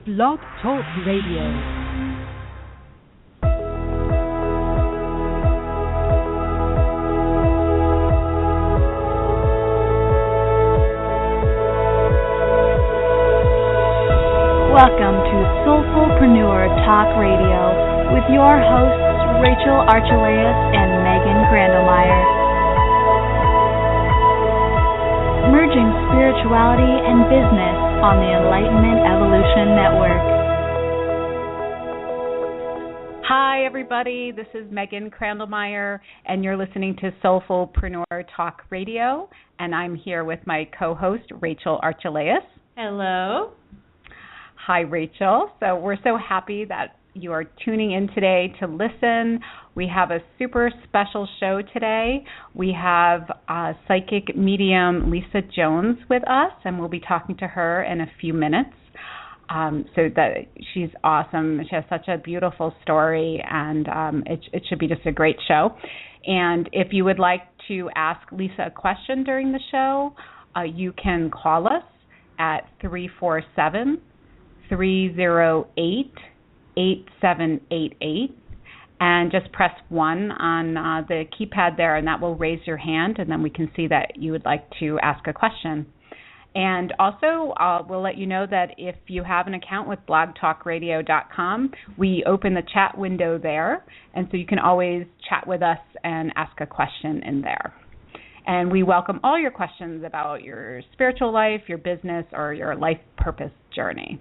Blog Talk Radio. Welcome to Soulfullpreneur Talk Radio with your hosts Rachel Archelaus and Megan Grandelmeyer. Merging spirituality and business on the Enlightenment Evolution Network. Hi everybody, this is Megan Grandelmeyer and you're listening to Soulfullpreneur Talk Radio, and I'm here with my co-host Rachel Archelaus. Hello. Hi, Rachel. So we're so happy that you are tuning in today to listen. We have a super special show today. We have psychic medium Lisa Jones with us, and we'll be talking to her in a few minutes. So that she's awesome. She has such a beautiful story, and it should be just a great show. And if you would like to ask Lisa a question during the show, you can call us at 347-308-8788 and just press 1 on the keypad there, and that will raise your hand, and then we can see that you would like to ask a question. And also, we'll let you know that if you have an account with blogtalkradio.com, we open the chat window there, and so you can always chat with us and ask a question in there. And we welcome all your questions about your spiritual life, your business, or your life purpose journey.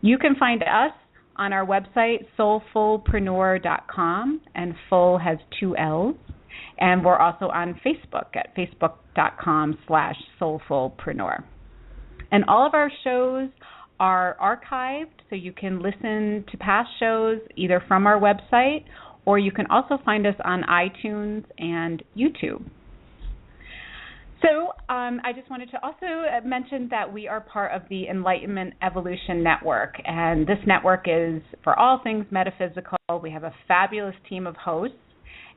You can find us on our website, soulfullpreneur.com, and full has 2 L's. And we're also on Facebook at facebook.com/soulfullpreneur. And all of our shows are archived, so you can listen to past shows either from our website, or you can also find us on iTunes and YouTube. So I just wanted to also mention that we are part of the Enlightenment Evolution Network, and this network is for all things metaphysical. We have a fabulous team of hosts,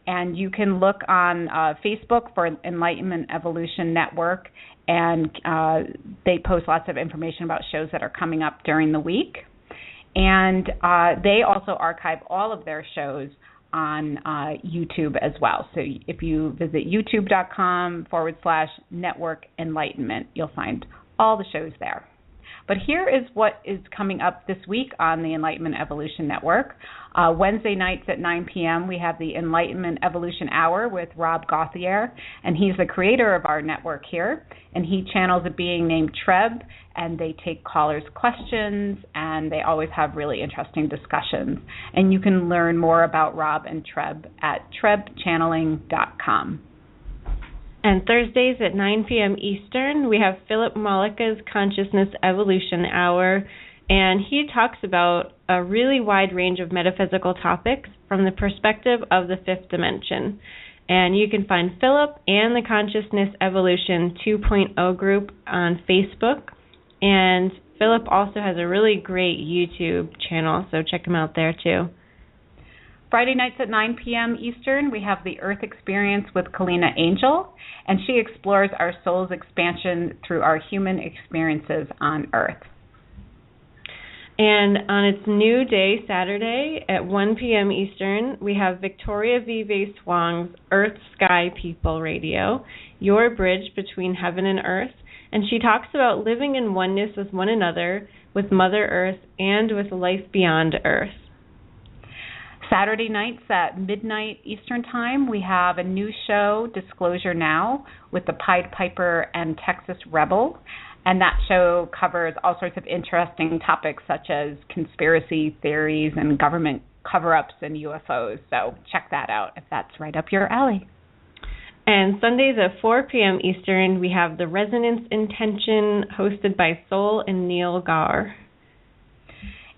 and you can look on Facebook for Enlightenment Evolution Network, and they post lots of information about shows that are coming up during the week. And they also archive all of their shows on YouTube as well. So if you visit youtube.com/network enlightenment, you'll find all the shows there. But here is what is coming up this week on the Enlightenment Evolution Network. Wednesday nights at 9 p.m. we have the Enlightenment Evolution Hour with Rob Gauthier, and he's the creator of our network here, and he channels a being named Treb, and they take callers' questions, and they always have really interesting discussions. And you can learn more about Rob and Treb at trebchanneling.com. And Thursdays at 9 p.m. Eastern, we have Philip Malika's Consciousness Evolution Hour, and he talks about a really wide range of metaphysical topics from the perspective of the fifth dimension. And you can find Philip and the Consciousness Evolution 2.0 group on Facebook. And Philip also has a really great YouTube channel, so check him out there too. Friday nights at 9 p.m. Eastern, we have the Earth Experience with Kalina Angel, and she explores our soul's expansion through our human experiences on Earth. And on its new day, Saturday, at 1 p.m. Eastern, we have Victoria Vive Swang's Earth Sky People Radio, your bridge between heaven and earth, and she talks about living in oneness with one another, with Mother Earth, and with life beyond Earth. Saturday nights at midnight Eastern Time, we have a new show, Disclosure Now, with the Pied Piper and Texas Rebel. And that show covers all sorts of interesting topics such as conspiracy theories and government cover-ups and UFOs. So check that out if that's right up your alley. And Sundays at 4 p.m. Eastern, we have The Resonance Intention, hosted by Soul and Neil Gar.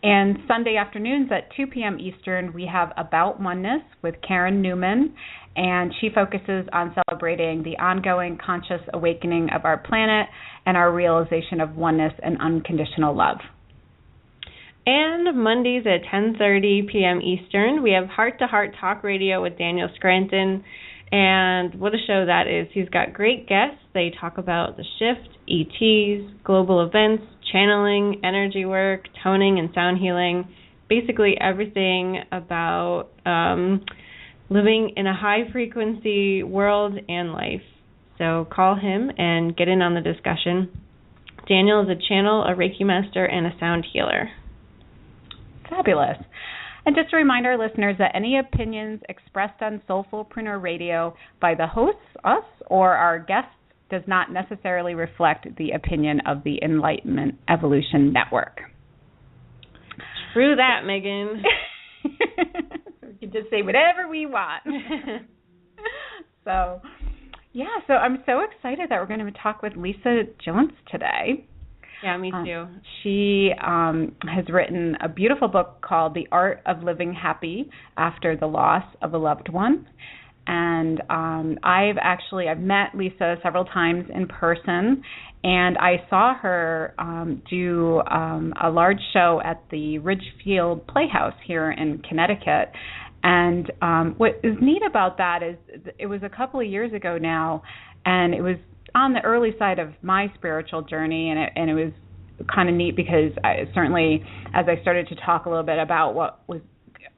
And Sunday afternoons at 2 p.m. Eastern, we have About Oneness with Karen Newman, and she focuses on celebrating the ongoing conscious awakening of our planet and our realization of oneness and unconditional love. And Mondays at 10:30 p.m. Eastern, we have Heart to Heart Talk Radio with Daniel Scranton, and what a show that is. He's got great guests. They talk about the shift, ETs, global events, channeling, energy work, toning, and sound healing. Basically everything about living in a high-frequency world and life. So call him and get in on the discussion. Daniel is a channel, a Reiki master, and a sound healer. Fabulous. And just to remind our listeners that any opinions expressed on Soulfullpreneur Radio by the hosts, us, or our guests does not necessarily reflect the opinion of the Enlightenment Evolution Network. True that, Megan. We can just say whatever we want. So I'm so excited that we're going to talk with Lisa Jones today. Yeah, me too. She has written a beautiful book called The Art of Living Happy After the Loss of a Loved One. And I've met Lisa several times in person, and I saw her do a large show at the Ridgefield Playhouse here in Connecticut. And what is neat about that is it was a couple of years ago now, and it was on the early side of my spiritual journey, and it was kind of neat because certainly as I started to talk a little bit about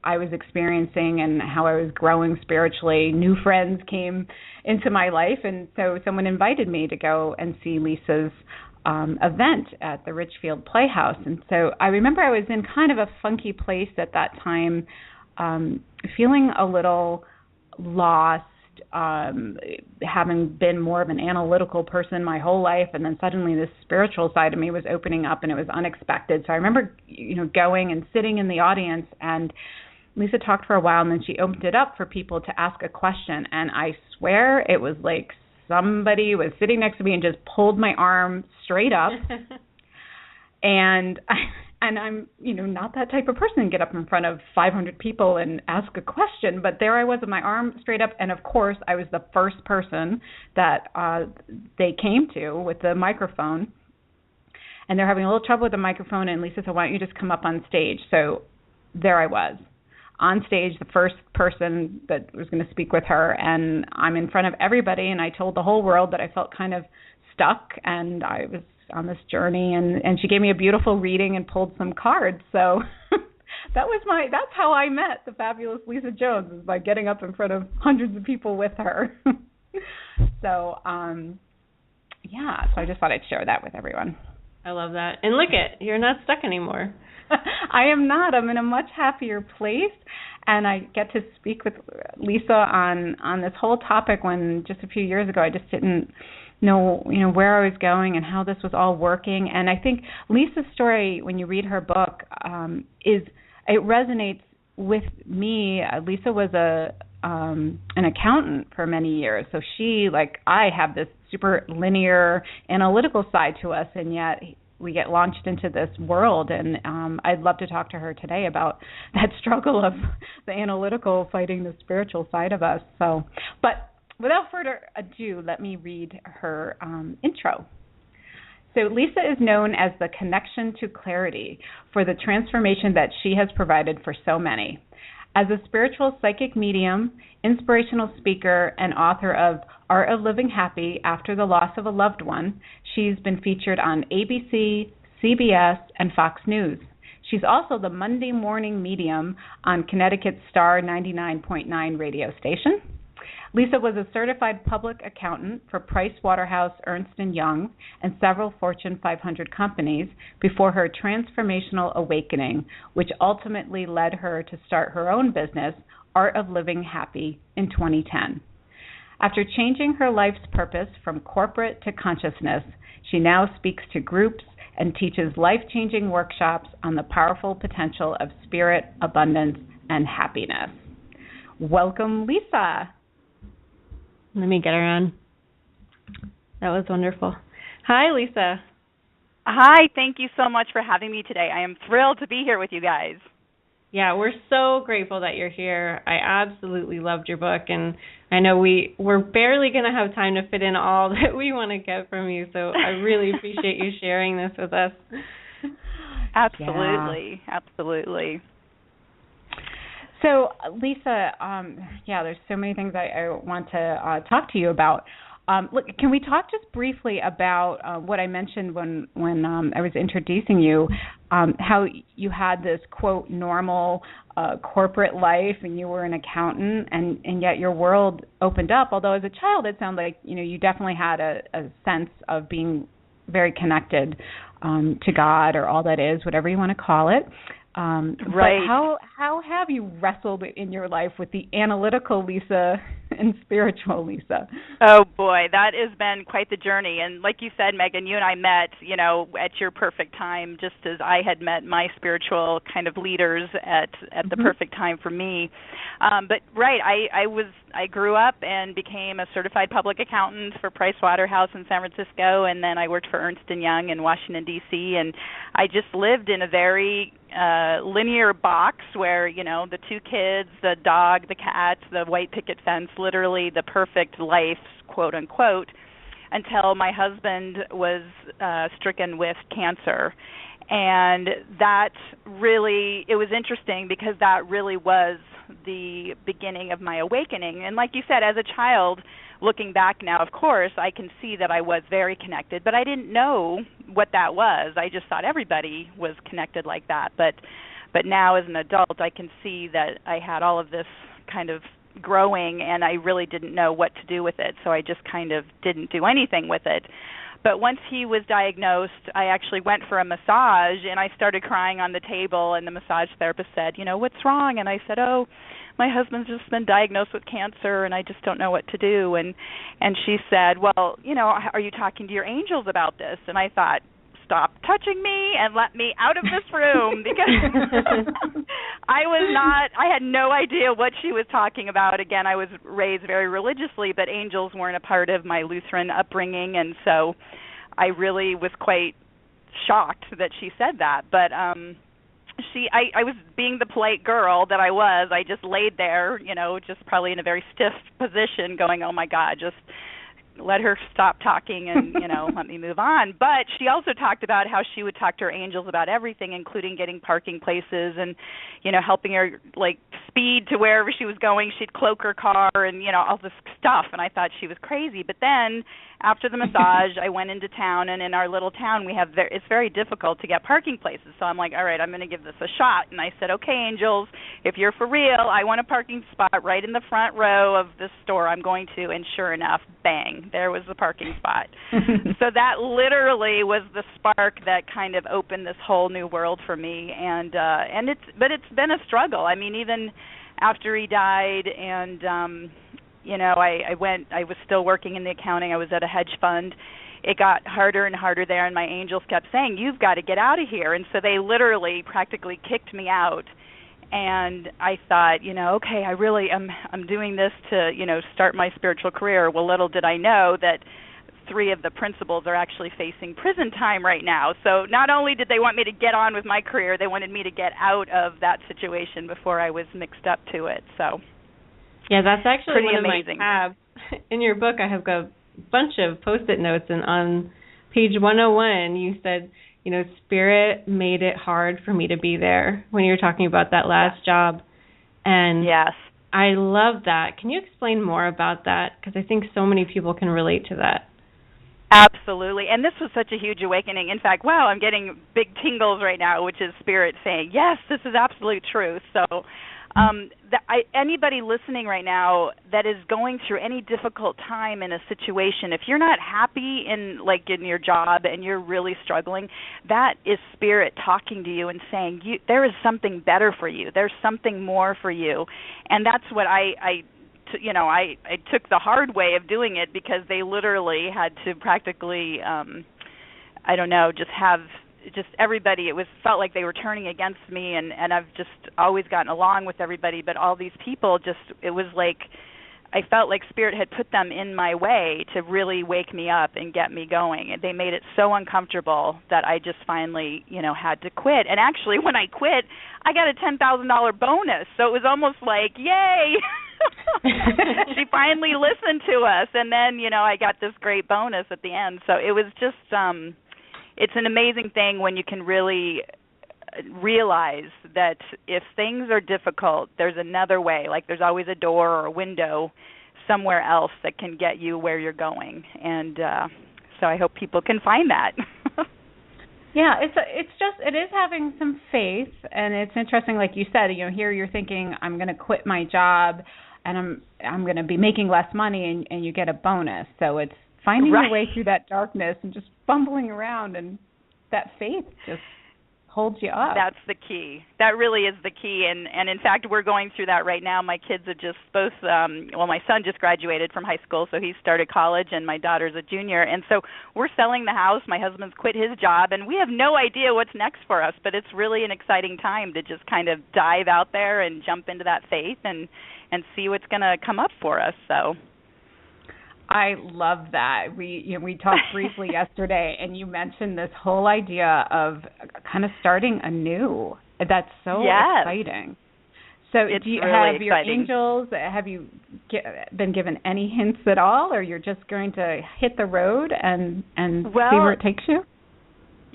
I was experiencing and how I was growing spiritually, new friends came into my life, and so someone invited me to go and see Lisa's event at the Ridgefield Playhouse. And so I remember I was in kind of a funky place at that time, feeling a little lost, having been more of an analytical person my whole life, and then suddenly this spiritual side of me was opening up, and it was unexpected. So I remember, going and sitting in the audience, and Lisa talked for a while, and then she opened it up for people to ask a question, and I swear it was like somebody was sitting next to me and just pulled my arm straight up. And I'm, not that type of person to get up in front of 500 people and ask a question, but there I was with my arm straight up, and of course I was the first person that they came to with the microphone, and they're having a little trouble with the microphone, and Lisa said, why don't you just come up on stage? So there I was, on stage, the first person that was going to speak with her, and I'm in front of everybody, and I told the whole world that I felt kind of stuck, and I was on this journey, and she gave me a beautiful reading and pulled some cards. So that's how I met the fabulous Lisa Jones, is by getting up in front of hundreds of people with her. So I just thought I'd share that with everyone. I love that. And look you're not stuck anymore. I am not. I'm in a much happier place, and I get to speak with Lisa on this whole topic when just a few years ago I just didn't know where I was going and how this was all working. And I think Lisa's story, when you read her book, it resonates with me. Lisa was an accountant for many years, so she, like I, have this super linear analytical side to us, and yet we get launched into this world, and I'd love to talk to her today about that struggle of the analytical fighting the spiritual side of us. But without further ado, let me read her intro. So Lisa is known as the connection to clarity for the transformation that she has provided for so many. As a spiritual psychic medium, inspirational speaker, and author of Art of Living Happy After the Loss of a Loved One, she's been featured on ABC, CBS, and Fox News. She's also the Monday morning medium on Connecticut's Star 99.9 radio station. Lisa was a certified public accountant for Price Waterhouse Ernst & Young and several Fortune 500 companies before her transformational awakening, which ultimately led her to start her own business, Art of Living Happy, in 2010. After changing her life's purpose from corporate to consciousness, she now speaks to groups and teaches life-changing workshops on the powerful potential of spirit, abundance, and happiness. Welcome, Lisa. Let me get her on. That was wonderful. Hi, Lisa. Hi, thank you so much for having me today. I am thrilled to be here with you guys. Yeah, we're so grateful that you're here. I absolutely loved your book, and I know we're barely going to have time to fit in all that we want to get from you, so I really appreciate you sharing this with us. Absolutely, absolutely. So, Lisa, there's so many things I want to talk to you about. Look, can we talk just briefly about what I mentioned when I was introducing you, how you had this, quote, normal corporate life and you were an accountant and yet your world opened up, although as a child it sounded like, you definitely had a sense of being very connected to God or all that is, whatever you want to call it. Right. But how have you wrestled in your life with the analytical Lisa and spiritual Lisa? Oh boy, that has been quite the journey. And like you said, Megan, you and I met, at your perfect time, just as I had met my spiritual kind of leaders at the perfect time for me. But right, I grew up and became a certified public accountant for Price Waterhouse in San Francisco, and then I worked for Ernst & Young in Washington D.C. And I just lived in a very linear box where, the two kids, the dog, the cats, the white picket fence, literally the perfect life, quote unquote, until my husband was stricken with cancer. And that really, it was interesting because that really was the beginning of my awakening. And like you said, as a child, looking back now, of course, I can see that I was very connected, but I didn't know what that was. I just thought everybody was connected like that. But now as an adult, I can see that I had all of this kind of growing, and I really didn't know what to do with it, so I just kind of didn't do anything with it. But once he was diagnosed, I actually went for a massage, and I started crying on the table, and the massage therapist said, what's wrong? And I said, my husband's just been diagnosed with cancer, and I just don't know what to do. And she said, well, are you talking to your angels about this? And I thought, stop touching me and let me out of this room, because I had no idea what she was talking about. Again, I was raised very religiously, but angels weren't a part of my Lutheran upbringing, and so I really was quite shocked that she said that. But I was being the polite girl that I was. I just laid there, just probably in a very stiff position going, oh my God, just let her stop talking and, let me move on. But she also talked about how she would talk to her angels about everything, including getting parking places and, helping her, speed to wherever she was going. She'd cloak her car and, all this stuff. And I thought she was crazy. But then after the massage, I went into town, and in our little town, it's very difficult to get parking places. So I'm like, all right, I'm going to give this a shot. And I said, okay, angels, if you're for real, I want a parking spot right in the front row of this store I'm going to. And sure enough, bang, there was the parking spot. So that literally was the spark that kind of opened this whole new world for me. And it's been a struggle. I mean, even after he died, and I was still working in the accounting. I was at a hedge fund. It got harder and harder there, and my angels kept saying, you've got to get out of here. And so they literally practically kicked me out. And I thought, okay, I really I'm doing this to, start my spiritual career. Well, little did I know that 3 of the principals are actually facing prison time right now. So not only did they want me to get on with my career, they wanted me to get out of that situation before I was mixed up to it. So yeah, that's actually pretty one amazing. of my tabs. In your book, I have got a bunch of Post-it notes, and on page 101, you said, Spirit made it hard for me to be there, when you were talking about that last job. And yes, I love that. Can you explain more about that? Because I think so many people can relate to that. Absolutely. And this was such a huge awakening. In fact, wow, I'm getting big tingles right now, which is Spirit saying, yes, this is absolute truth. So anybody listening right now that is going through any difficult time in a situation, if you're not happy in your job and you're really struggling, that is Spirit talking to you and saying, there is something better for you. There's something more for you. And that's what I took the hard way of doing it, because they literally had to practically, just everybody, felt like they were turning against me, and I've just always gotten along with everybody, but all these people it was like I felt like Spirit had put them in my way to really wake me up and get me going. They made it so uncomfortable that I just finally, had to quit. And actually, when I quit, I got a $10,000 bonus, so it was almost like, yay! She finally listened to us, and then, I got this great bonus at the end. So it was just it's an amazing thing when you can really realize that if things are difficult, there's another way. Like there's always a door or a window somewhere else that can get you where you're going. And so I hope people can find that. Yeah, it is having some faith, and it's interesting, like you said, here you're thinking, I'm going to quit my job and I'm going to be making less money, and you get a bonus. So it's finding your way through that darkness and just fumbling around, and that faith just holds you up. That's the key. That really is the key. And in fact, we're going through that right now. My kids are just both, my son just graduated from high school, so he started college, and my daughter's a junior. And so we're selling the house. My husband's quit his job, and we have no idea what's next for us, but it's really an exciting time to just kind of dive out there and jump into that faith and see what's going to come up for us. So I love that. We talked briefly yesterday, and you mentioned this whole idea of kind of starting anew. That's so exciting. So do you really have your exciting. Angels, have you been given any hints at all, or you're just going to hit the road and see where it takes you?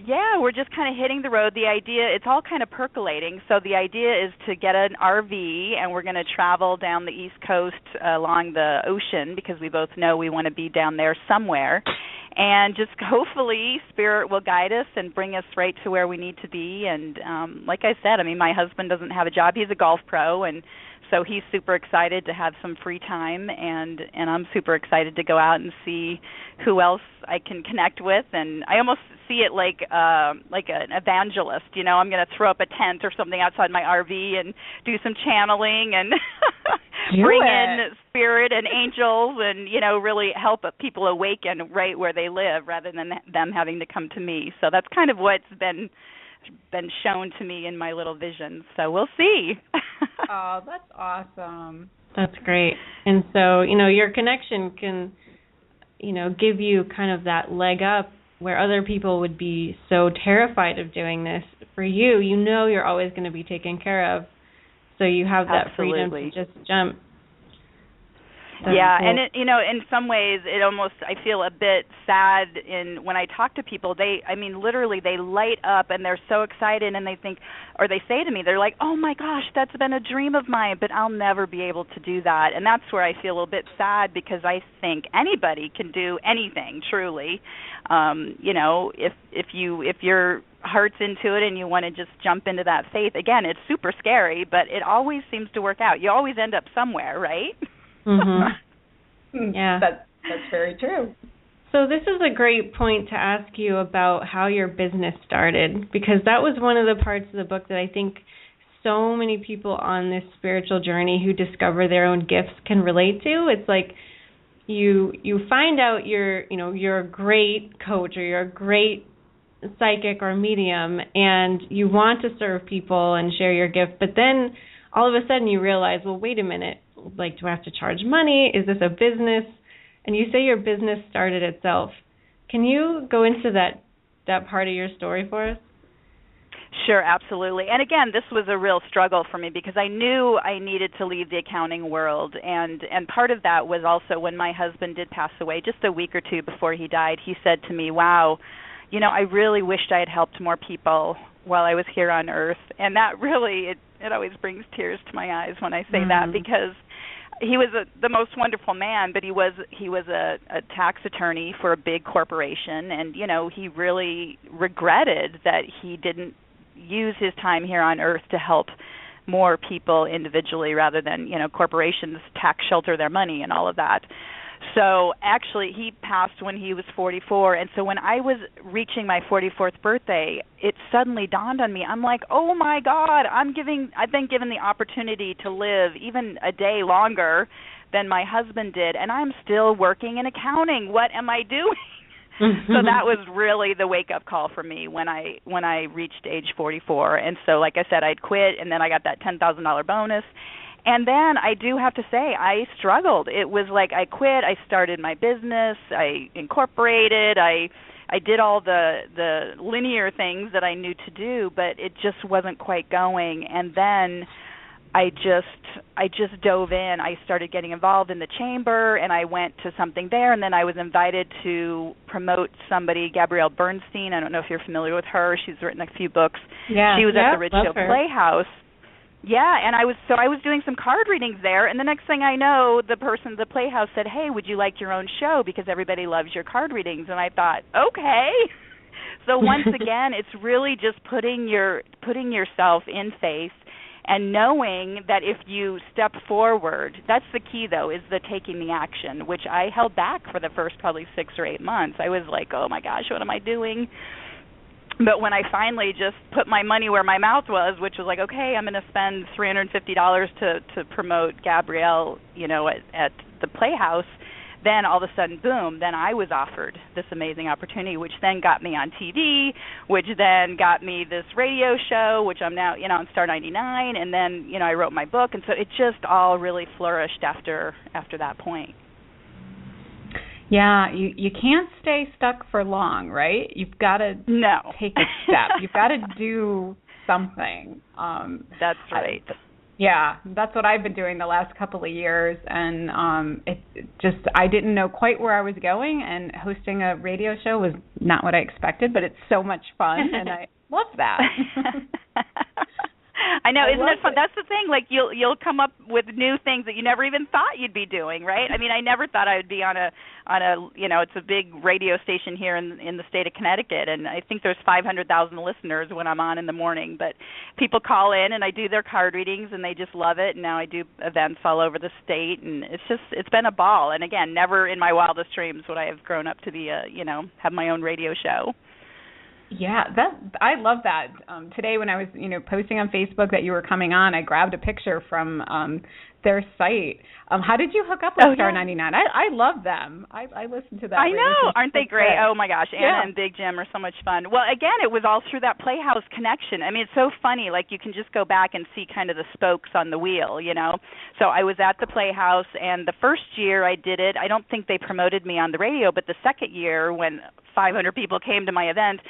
Yeah, we're just kind of hitting the road. The idea, it's all kind of percolating. So the idea is to get an RV, and we're going to travel down the East Coast along the ocean, because we both know we want to be down there somewhere. And just hopefully Spirit will guide us and bring us right to where we need to be. And like I said, my husband doesn't have a job. He's a golf pro, and so he's super excited to have some free time, and I'm super excited to go out and see who else I can connect with. And I almost see it like an evangelist. I'm going to throw up a tent or something outside my RV and do some channeling and bring in Spirit and angels and, really help people awaken right where they live rather than them having to come to me. So that's kind of what's been shown to me in my little visions. So we'll see. Oh, that's awesome. That's great. And so, your connection can, give you kind of that leg up where other people would be so terrified of doing this. For you, you're always going to be taken care of. So you have that freedom to just jump. That's cool. And in some ways, I feel a bit sad when I talk to people. Literally, they light up and they're so excited, and they think, or they say to me, they're like, "Oh my gosh, that's been a dream of mine, but I'll never be able to do that." And that's where I feel a little bit sad, because I think anybody can do anything. Truly, if your heart's into it and you want to just jump into that faith, again, it's super scary, but it always seems to work out. You always end up somewhere, right? Mm-hmm. Yeah. That's very true. So this is a great point to ask you about how your business started, because that was one of the parts of the book that I think so many people on this spiritual journey who discover their own gifts can relate to. It's like you find out you're a great coach, or you're a great psychic or medium, and you want to serve people and share your gift, but then all of a sudden you realize, well, wait a minute, like, do I have to charge money? Is this a business? And you say your business started itself. Can you go into that part of your story for us? Sure, absolutely. And again, this was a real struggle for me, because I knew I needed to leave the accounting world. And part of that was also when my husband did pass away, just a week or two before he died, he said to me, "Wow, I really wished I had helped more people while I was here on earth." And that really, it always brings tears to my eyes when I say that, because he was the most wonderful man, but he was a tax attorney for a big corporation, and he really regretted that he didn't use his time here on earth to help more people individually rather than corporations tax shelter their money and all of that. So actually, he passed when he was 44, and so when I was reaching my 44th birthday, it suddenly dawned on me. I'm like, oh my God, I've been given the opportunity to live even a day longer than my husband did, and I'm still working in accounting. What am I doing? So that was really the wake-up call for me when I reached age 44. And so, like I said, I'd quit, and then I got that $10,000 bonus. And then I do have to say, I struggled. It was like I quit, I started my business, I incorporated, I did all the linear things that I knew to do, but it just wasn't quite going. And then I just dove in. I started getting involved in the chamber, and I went to something there, and then I was invited to promote somebody, Gabrielle Bernstein. I don't know if you're familiar with her. She's written a few books. Yeah, she was at the Ridgefield Playhouse. Yeah, and I was doing some card readings there, and the next thing I know, the person at the Playhouse said, "Hey, would you like your own show because everybody loves your card readings?" And I thought, "Okay." So once again, it's really just putting yourself in face and knowing that if you step forward, that's the key though, is the taking the action, which I held back for the first probably 6 or 8 months. I was like, "Oh my gosh, what am I doing?" But when I finally just put my money where my mouth was, which was like, okay, I'm going to spend $350 to promote Gabrielle, at the Playhouse, then all of a sudden, boom, then I was offered this amazing opportunity, which then got me on TV, which then got me this radio show, which I'm now, on Star 99, and then, I wrote my book, and so it just all really flourished after that point. Yeah, you can't stay stuck for long, right? You've got to take a step. You've got to do something. That's right. That's what I've been doing the last couple of years, and I didn't know quite where I was going, and hosting a radio show was not what I expected, but it's so much fun, and I love that. I know, isn't it fun? That's the thing. Like you'll come up with new things that you never even thought you'd be doing, right? I mean, I never thought I would be on a it's a big radio station here in the state of Connecticut, and I think there's 500,000 listeners when I'm on in the morning. But people call in and I do their card readings and they just love it. And now I do events all over the state, and it's been a ball. And again, never in my wildest dreams would I have grown up to be have my own radio show. Yeah, I love that. Today when I was, posting on Facebook that you were coming on, I grabbed a picture from their site. How did you hook up with Star 99? I love them. I listen to that. I know. Aren't they great? Good. Oh, my gosh. Anna and Big Jim are so much fun. Well, again, it was all through that Playhouse connection. I mean, it's so funny. Like, you can just go back and see kind of the spokes on the wheel, So I was at the Playhouse, and the first year I did it, I don't think they promoted me on the radio, but the second year when 500 people came to my event,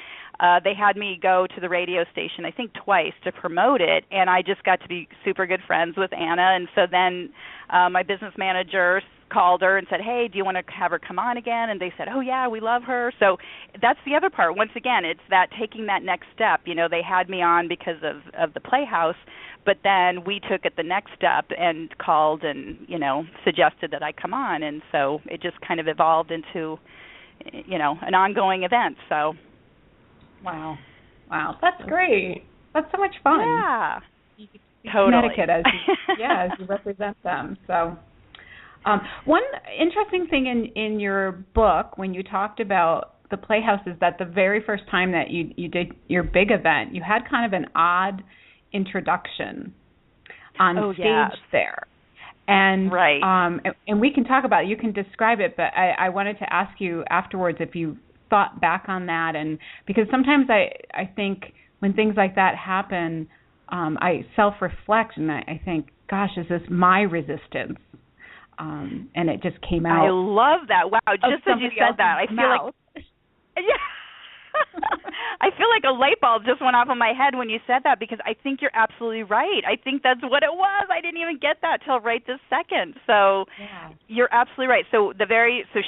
they had me go to the radio station, I think twice, to promote it, and I just got to be super good friends with Anna. And so then my business manager called her and said, "Hey, do you want to have her come on again?" And they said, "Oh, yeah, we love her." So that's the other part. Once again, it's that taking that next step. They had me on because of the Playhouse, but then we took it the next step and called and, suggested that I come on. And so it just kind of evolved into, an ongoing event. So. Wow, that's great. That's so much fun. Yeah, totally. Connecticut, as you represent them. So, one interesting thing in your book when you talked about the Playhouse is that the very first time that you did your big event, you had kind of an odd introduction on stage there. And right. And we can talk about it. You can describe it, but I wanted to ask you afterwards if you thought back on that, and because sometimes I think when things like that happen, I self-reflect and I think, gosh, is this my resistance? And it just came out. I love that. Wow, just as you said that, I feel like I feel like a light bulb just went off in my head when you said that, because I think you're absolutely right. I think that's what it was. I didn't even get that till right this second. So you're absolutely right. So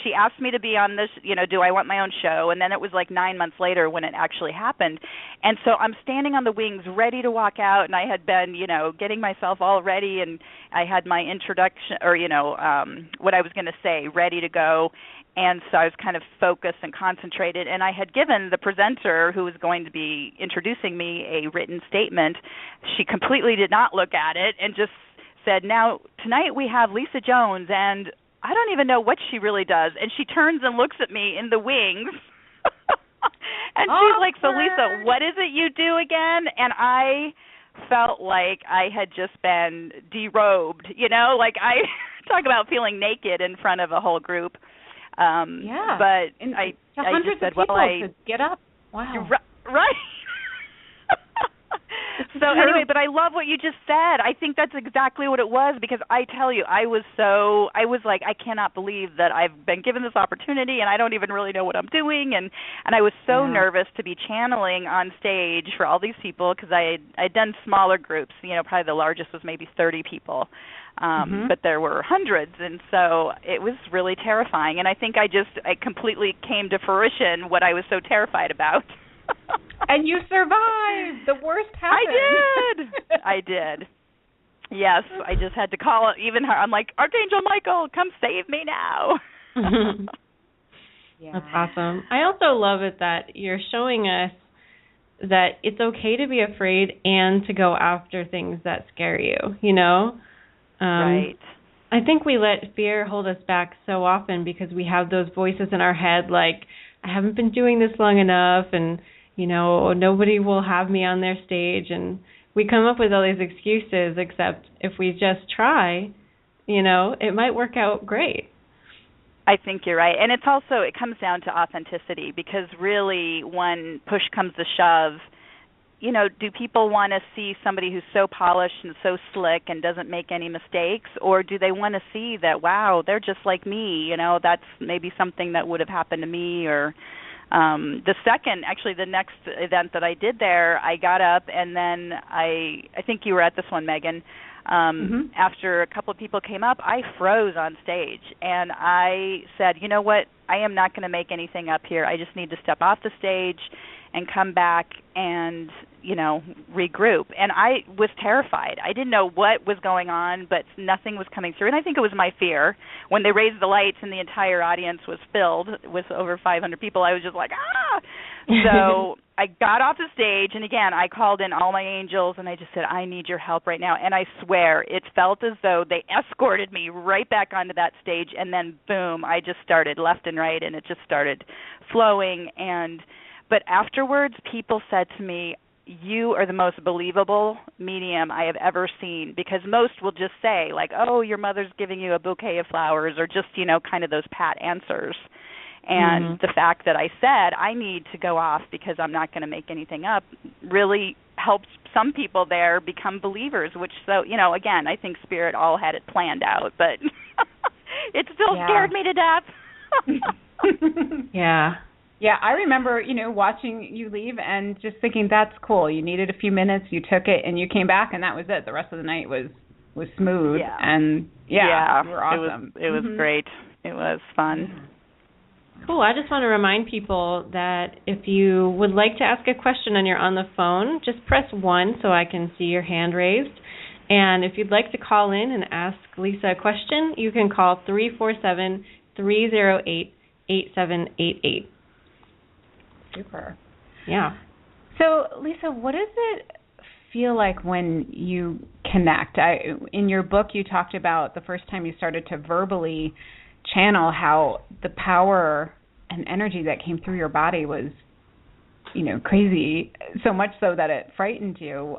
she asked me to be on this, do I want my own show? And then it was like 9 months later when it actually happened. And so I'm standing on the wings ready to walk out, and I had been, getting myself all ready, and I had my introduction or, what I was going to say ready to go. And so I was kind of focused and concentrated, and I had given the presenter who was going to be introducing me a written statement. She completely did not look at it and just said, "Now, tonight we have Lisa Jones," and I don't even know what she really does. And she turns and looks at me in the wings, and she's like, "So, Lisa, what is it you do again?" And I felt like I had just been derobed, like I talk about feeling naked in front of a whole group. But I just said, well, to get up. Wow. Right. So anyway, but I love what you just said. I think that's exactly what it was, because I tell you, I was like, I cannot believe that I've been given this opportunity and I don't even really know what I'm doing, and I was so nervous to be channeling on stage for all these people, because I'd done smaller groups, probably the largest was maybe 30 people. But there were hundreds, and so it was really terrifying. And I think I completely came to fruition what I was so terrified about. And you survived. The worst happened. I did. Yes, I just had to call even her. I'm like, Archangel Michael, come save me now. Yeah. That's awesome. I also love it that you're showing us that it's okay to be afraid and to go after things that scare you, you know? Right. I think we let fear hold us back so often because we have those voices in our head like, I haven't been doing this long enough, and, you know, nobody will have me on their stage. And we come up with all these excuses, except if we just try, you know, it might work out great. I think you're right. And it's also, it comes down to authenticity, because really when push comes to shove, you know, do people want to see somebody who's so polished and so slick and doesn't make any mistakes, or do they want to see that, wow, they're just like me, you know, that's maybe something that would have happened to me? Or the next event that I did there, I got up and then I think you were at this one, Megan. After a couple of people came up, I froze on stage, and I said, you know what, I am not going to make anything up here. I just need to step off the stage and come back and, you know, regroup. And I was terrified. I didn't know what was going on, but nothing was coming through. And I think it was my fear. When they raised the lights and the entire audience was filled with over 500 people, I was just like, ah! So I got off the stage, and again, I called in all my angels, and I just said, I need your help right now. And I swear, it felt as though they escorted me right back onto that stage, and then boom, I just started left and right, and it just started flowing. But afterwards, people said to me, you are the most believable medium I have ever seen, because most will just say, like, oh, your mother's giving you a bouquet of flowers, or just, you know, kind of those pat answers. And the fact that I said, I need to go off because I'm not going to make anything up, really helped some people there become believers, which, so, you know, again, I think Spirit all had it planned out, but it still scared me to death. Yeah. Yeah, I remember, you know, watching you leave and just thinking, that's cool. You needed a few minutes, you took it, and you came back, and that was it. The rest of the night was smooth. Yeah. And, you were awesome. It was great. It was fun. Cool. I just want to remind people that if you would like to ask a question and you're on the phone, just press 1 so I can see your hand raised. And if you'd like to call in and ask Lisa a question, you can call 347-308-8788. Super. Yeah. So, Lisa, what does it feel like when you connect? In your book, you talked about the first time you started to verbally channel, how the power and energy that came through your body was, you know, crazy, so much so that it frightened you.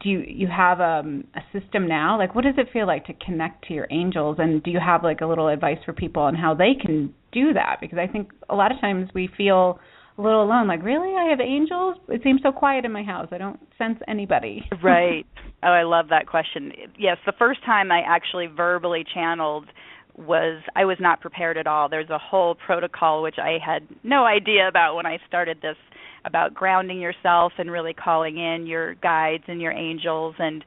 Do you have a system now? Like, what does it feel like to connect to your angels? And do you have, like, a little advice for people on how they can do that? Because I think a lot of times we feel a little alone, like, really, I have angels? It seems so quiet in my house. I don't sense anybody. Right. Oh, I love that question. Yes, the first time I actually verbally channeled I was not prepared at all. There's a whole protocol which I had no idea about when I started this, about grounding yourself and really calling in your guides and your angels, and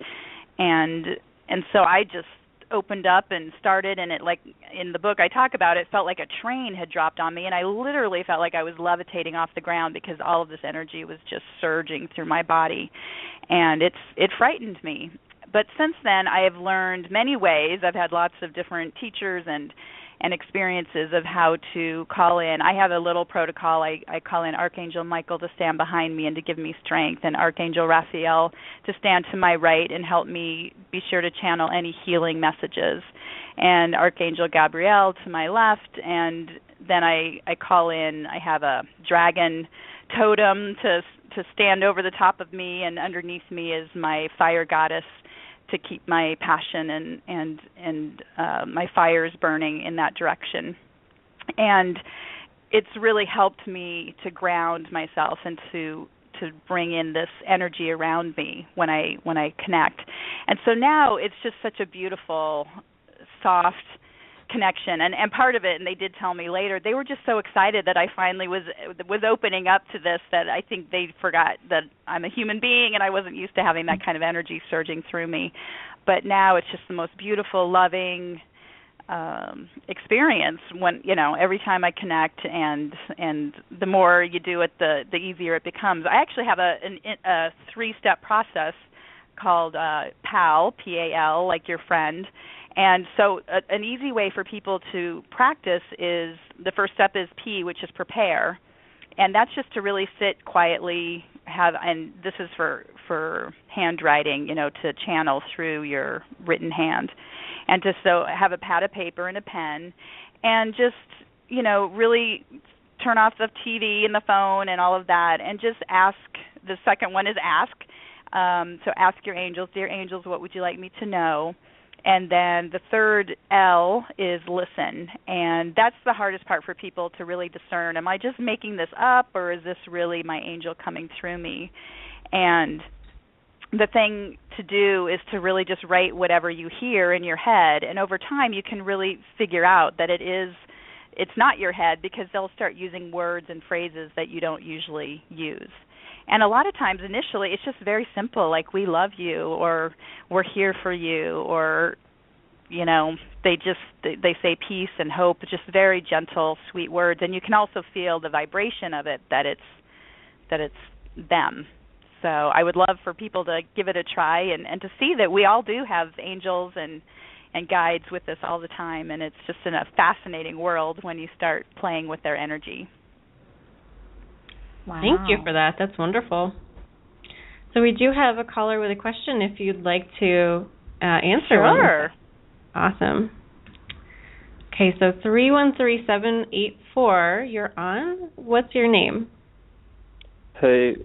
so I just opened up and started, and it, like in the book I talk about, it felt like a train had dropped on me, and I literally felt like I was levitating off the ground because all of this energy was just surging through my body, and it frightened me. But since then, I have learned many ways. I've had lots of different teachers and experiences of how to call in. I have a little protocol. I call in Archangel Michael to stand behind me and to give me strength, and Archangel Raphael to stand to my right and help me be sure to channel any healing messages, and Archangel Gabriel to my left, and then I call in, I have a dragon totem to stand over the top of me, and underneath me is my fire goddess to keep my passion and my fires burning in that direction. And it's really helped me to ground myself and to bring in this energy around me when I connect. And so now it's just such a beautiful, soft connection, and part of it, and they did tell me later, they were just so excited that I finally was opening up to this, that I think they forgot that I'm a human being and I wasn't used to having that kind of energy surging through me. But now it's just the most beautiful, loving experience when, you know, every time I connect, and the more you do it, the easier it becomes. I actually have a 3-step process called PAL, P-A-L, like your friend. And so an easy way for people to practice is, the first step is P, which is prepare. And that's just to really sit quietly, and this is for handwriting, to channel through your written hand. And to have a pad of paper and a pen, and just, really turn off the TV and the phone and all of that, and just ask. The second one is ask. So ask your angels, dear angels, what would you like me to know? And then the third L is listen. And that's the hardest part for people to really discern. Am I just making this up, or is this really my angel coming through me? And the thing to do is to really just write whatever you hear in your head. And over time, you can really figure out that it's not your head, because they'll start using words and phrases that you don't usually use. And a lot of times, initially, it's just very simple, like we love you, or we're here for you, or, they say peace and hope, just very gentle, sweet words. And you can also feel the vibration of it, that it's them. So I would love for people to give it a try, and to see that we all do have angels and guides with us all the time, and it's just a fascinating world when you start playing with their energy. Wow. Thank you for that. That's wonderful. So we do have a caller with a question if you'd like to answer one. Sure. Awesome. Okay, so 313784, you're on. What's your name? Hey,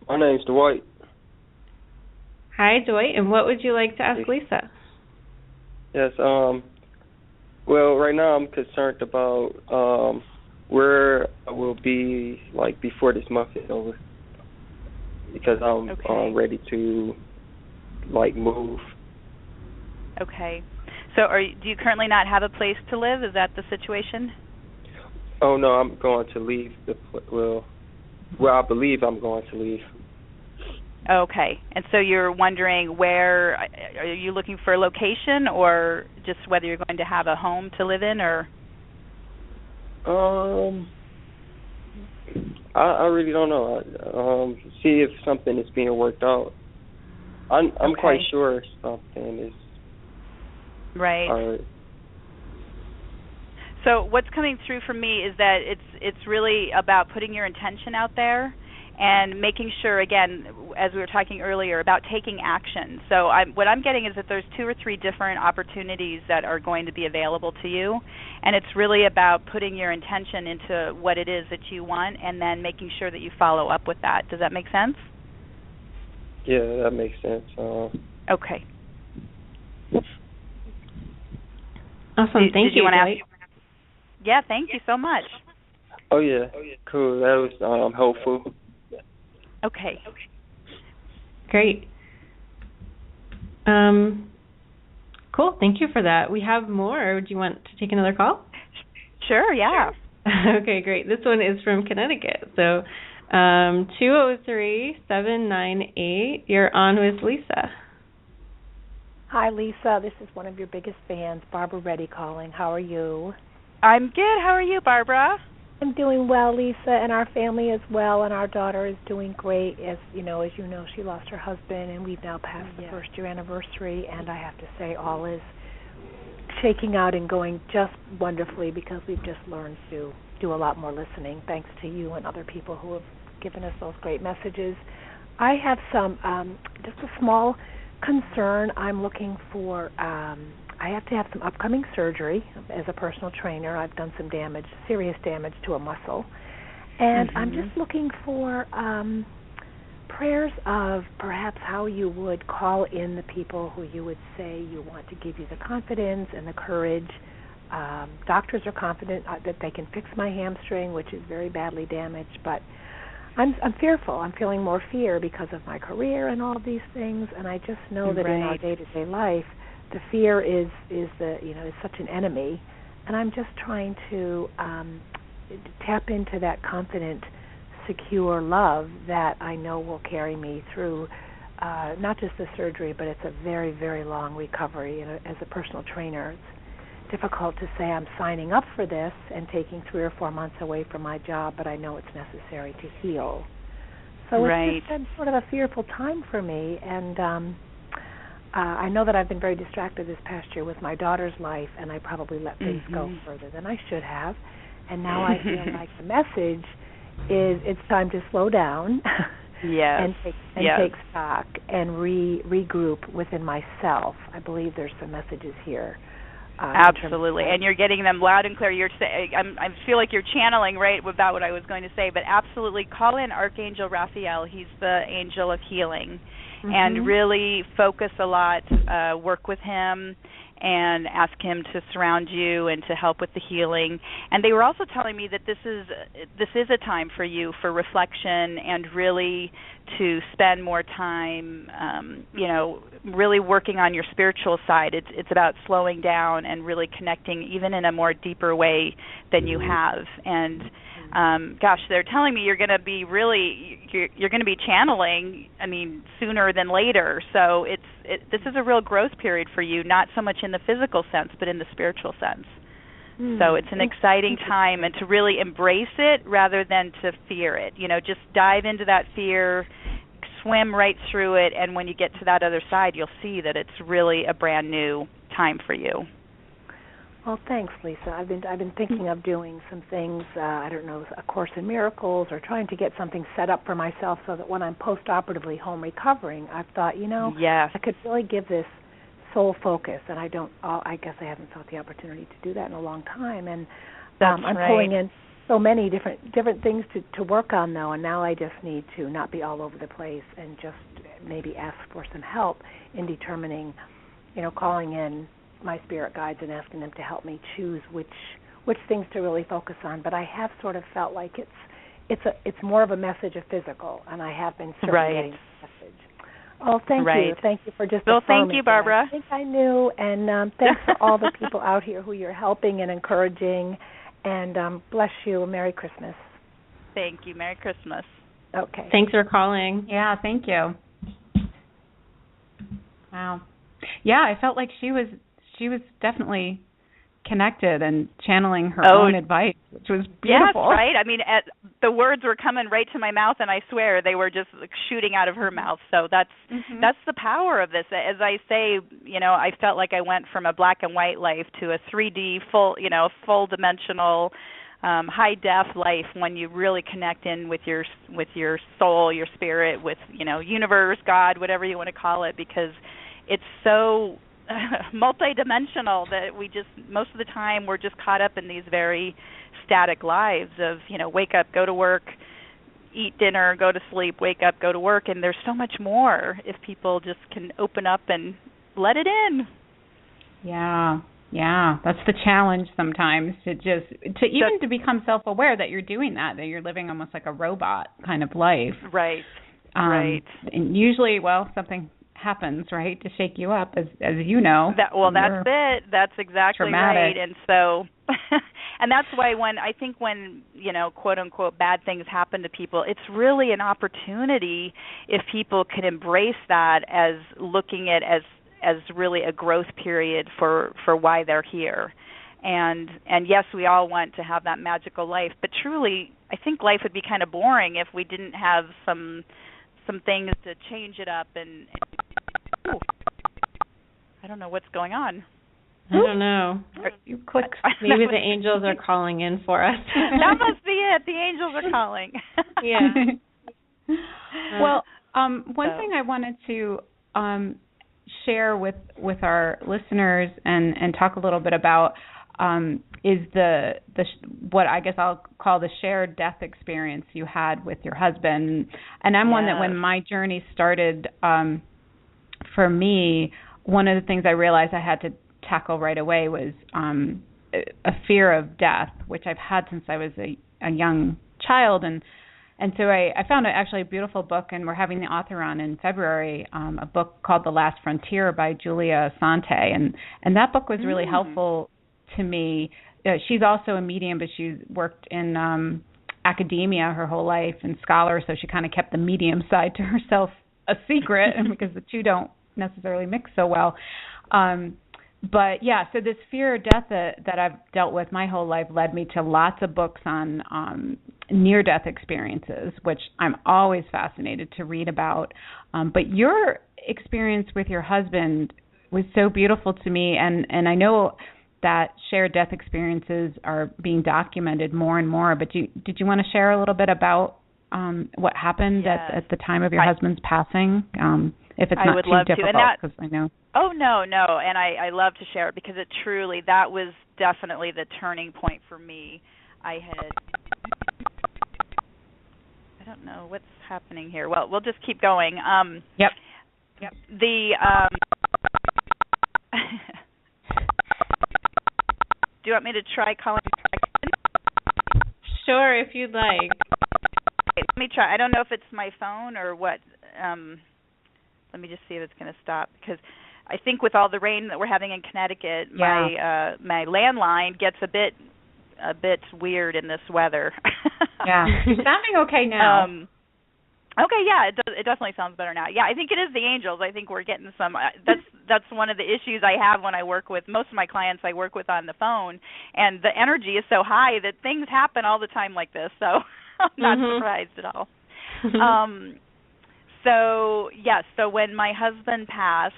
my name's Dwight. Hi, Dwight, and what would you like to ask Lisa? Yes, well, right now I'm concerned about where I will be, like, before this month is over, because I'm ready to, like, move. Okay. So do you currently not have a place to live? Is that the situation? Oh, no, I'm going to leave. Well, I believe I'm going to leave. Okay. And so you're wondering where, are you looking for a location, or just whether you're going to have a home to live in, or? I really don't know. See if something is being worked out. I'm quite sure something is. Right. So what's coming through for me is that it's really about putting your intention out there and making sure, again, as we were talking earlier, about taking action. So what I'm getting is that there's 2 or 3 different opportunities that are going to be available to you, and it's really about putting your intention into what it is that you want, and then making sure that you follow up with that. Does that make sense? Yeah, that makes sense. Okay. Awesome. Thank you. Yeah, thank you so much. Oh, yeah. Cool. That was helpful. Okay. Great. Cool. Thank you for that. We have more. Do you want to take another call? Sure, yeah. Okay, great. This one is from Connecticut. So 203-798, you're on with Lisa. Hi, Lisa. This is one of your biggest fans, Barbara Reddy calling. How are you? I'm good. How are you, Barbara? I'm doing well, Lisa, and our family as well, and our daughter is doing great. As you know, she lost her husband, and we've now passed the first-year anniversary, and I have to say all is shaking out and going just wonderfully, because we've just learned to do a lot more listening, thanks to you and other people who have given us those great messages. I have some, just a small concern. I'm looking for, I have to have some upcoming surgery as a personal trainer. I've done some damage, serious damage to a muscle. And I'm just looking for prayers of perhaps how you would call in the people who you would say you want to give you the confidence and the courage. Doctors are confident that they can fix my hamstring, which is very badly damaged, but I'm fearful. I'm feeling more fear because of my career and all of these things, and I just know that in our day-to-day life, the fear is such an enemy, and I'm just trying to tap into that confident, secure love that I know will carry me through not just the surgery, but it's a very, very long recovery. As a personal trainer, it's difficult to say I'm signing up for this and taking 3 or 4 months away from my job, but I know it's necessary to heal. So it's just been sort of a fearful time for me, and I know that I've been very distracted this past year with my daughter's life, and I probably let things go further than I should have. And now I feel like the message is it's time to slow down and take stock and regroup within myself. I believe there's some messages here. Absolutely, and you're getting them loud and clear. I feel like you're channeling right about what I was going to say, but absolutely call in Archangel Raphael. He's the angel of healing, and really focus a lot, work with him, and ask him to surround you and to help with the healing. And they were also telling me that this is a time for you for reflection and really to spend more time, really working on your spiritual side. It's about slowing down and really connecting even in a more deeper way than you have. And they're telling me you're going to be you're going to be channeling, sooner than later. So this is a real growth period for you, not so much in the physical sense, but in the spiritual sense. So it's an exciting time, and to really embrace it rather than to fear it. Just dive into that fear, swim right through it, and when you get to that other side, you'll see that it's really a brand new time for you. Well, thanks, Lisa. I've been thinking of doing some things, I don't know, A Course in Miracles, or trying to get something set up for myself so that when I'm post-operatively home recovering, I've thought, I could really give this soul focus, and I guess I haven't felt the opportunity to do that in a long time. And I'm pulling in so many different things to work on, though, and now I just need to not be all over the place and just maybe ask for some help in determining, calling in my spirit guides and asking them to help me choose which things to really focus on. But I have sort of felt like it's more of a message of physical, and I have been certainly getting the message. Oh, thank you. Thank you for just affirming. Thank you, Barbara. I think I knew, and thanks to all the people out here who you're helping and encouraging, and bless you. Merry Christmas. Thank you. Merry Christmas. Okay. Thanks for calling. Yeah, thank you. Wow. Yeah, I felt like she was definitely connected and channeling her own advice, which was beautiful. Yes, right? The words were coming right to my mouth, and I swear they were just shooting out of her mouth. So that's the power of this. As I say, I felt like I went from a black and white life to a 3D full dimensional, high def life when you really connect in with your soul, your spirit, with universe, God, whatever you want to call it, because it's so multidimensional that we just most of the time we're just caught up in these very static lives of wake up, go to work, eat dinner, go to sleep, wake up, go to work, and there's so much more if people just can open up and let it in. Yeah, that's the challenge sometimes, to become self-aware that you're doing that you're living almost like a robot kind of life. Right. And usually, something happens, right, to shake you up, as you know. That's it. That's exactly traumatic. Right. And so, and that's why when quote unquote bad things happen to people, it's really an opportunity if people can embrace that as looking at as really a growth period for why they're here. And yes, we all want to have that magical life, but truly, I think life would be kind of boring if we didn't have some things to change it up and ooh, I don't know what's going on. I don't know. You clicked. Maybe the angels are calling in for us. That must be it. The angels are calling. Yeah. Well, one thing I wanted to share with our listeners and talk a little bit about is the what I guess I'll call the shared death experience you had with your husband. And I'm one that when my journey started, for me, one of the things I realized I had to tackle right away was a fear of death, which I've had since I was a young child. And so I found actually a beautiful book, and we're having the author on in February, a book called The Last Frontier by Julia Sante. And that book was really helpful to me. She's also a medium, but she's worked in academia her whole life and scholar, so she kind of kept the medium side to herself a secret, and because the two don't necessarily mix so well. But yeah, so this fear of death that I've dealt with my whole life led me to lots of books on near-death experiences, which I'm always fascinated to read about. But your experience with your husband was so beautiful to me, and I know that shared death experiences are being documented more and more, but did you want to share a little bit about what happened at the time of your husband's passing? If it's not too difficult, because I know. Oh, no, and I love to share it because it truly, that was definitely the turning point for me. I don't know what's happening here. Well, we'll just keep going. Yep. Do you want me to try calling back? Sure, if you'd like. Okay, let me try. I don't know if it's my phone or what. Let me just see if it's going to stop, because I think with all the rain that we're having in Connecticut, my landline gets a bit weird in this weather. Yeah, you're sounding okay now. Okay, yeah, it definitely sounds better now. Yeah, I think it is the angels. I think we're getting some. That's one of the issues I have when I work with most of my clients. I work with on the phone, and the energy is so high that things happen all the time like this. So I'm not surprised at all. So when my husband passed,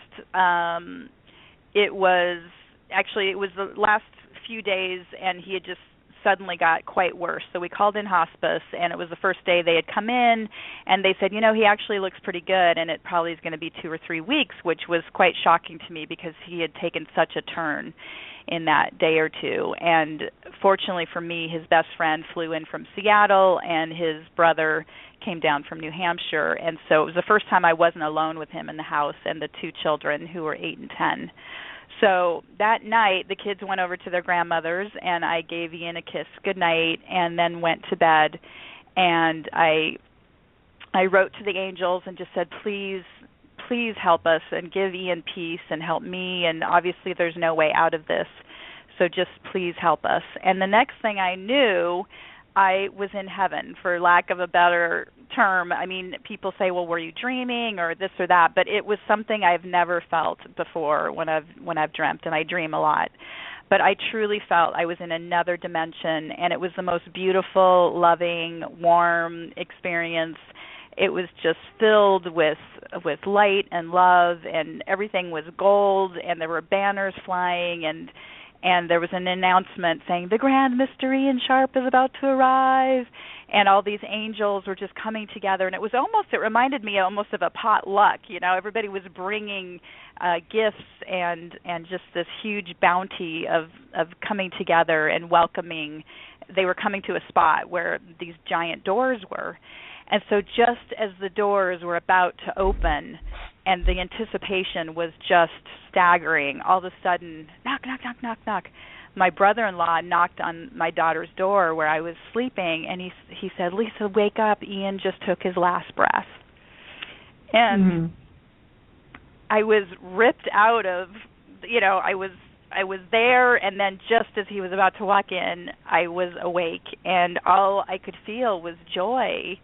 it was the last few days, and he had just suddenly got quite worse. So we called in hospice, and it was the first day they had come in, and they said, he actually looks pretty good, and it probably is going to be 2 or 3 weeks, which was quite shocking to me because he had taken such a turn in that day or two. And fortunately for me, his best friend flew in from Seattle, and his brother came down from New Hampshire, and so it was the first time I wasn't alone with him in the house and the 2 children who were 8 and 10. So that night, the kids went over to their grandmother's, and I gave Ian a kiss goodnight and then went to bed. And I wrote to the angels and just said, please help us and give Ian peace and help me. And obviously there's no way out of this, so just please help us. And the next thing I knew, I was in heaven, for lack of a better term. I mean, people say, well, were you dreaming or this or that? But it was something I've never felt before when I've dreamt, and I dream a lot. But I truly felt I was in another dimension, and it was the most beautiful, loving, warm experience. It was just filled with light and love, and everything was gold, and there were banners flying, and there was an announcement saying, the Grand Mystery Ian Sharp is about to arrive, and all these angels were just coming together, and it reminded me almost of a potluck. Everybody was bringing gifts and just this huge bounty of coming together and welcoming. They were coming to a spot where these giant doors were, and so just as the doors were about to open, and the anticipation was just staggering, all of a sudden, knock, knock, knock, knock, knock. My brother-in-law knocked on my daughter's door where I was sleeping, and he said, Lisa, wake up. Ian just took his last breath. And I was ripped out of, I was there, and then just as he was about to walk in, I was awake, and all I could feel was joy,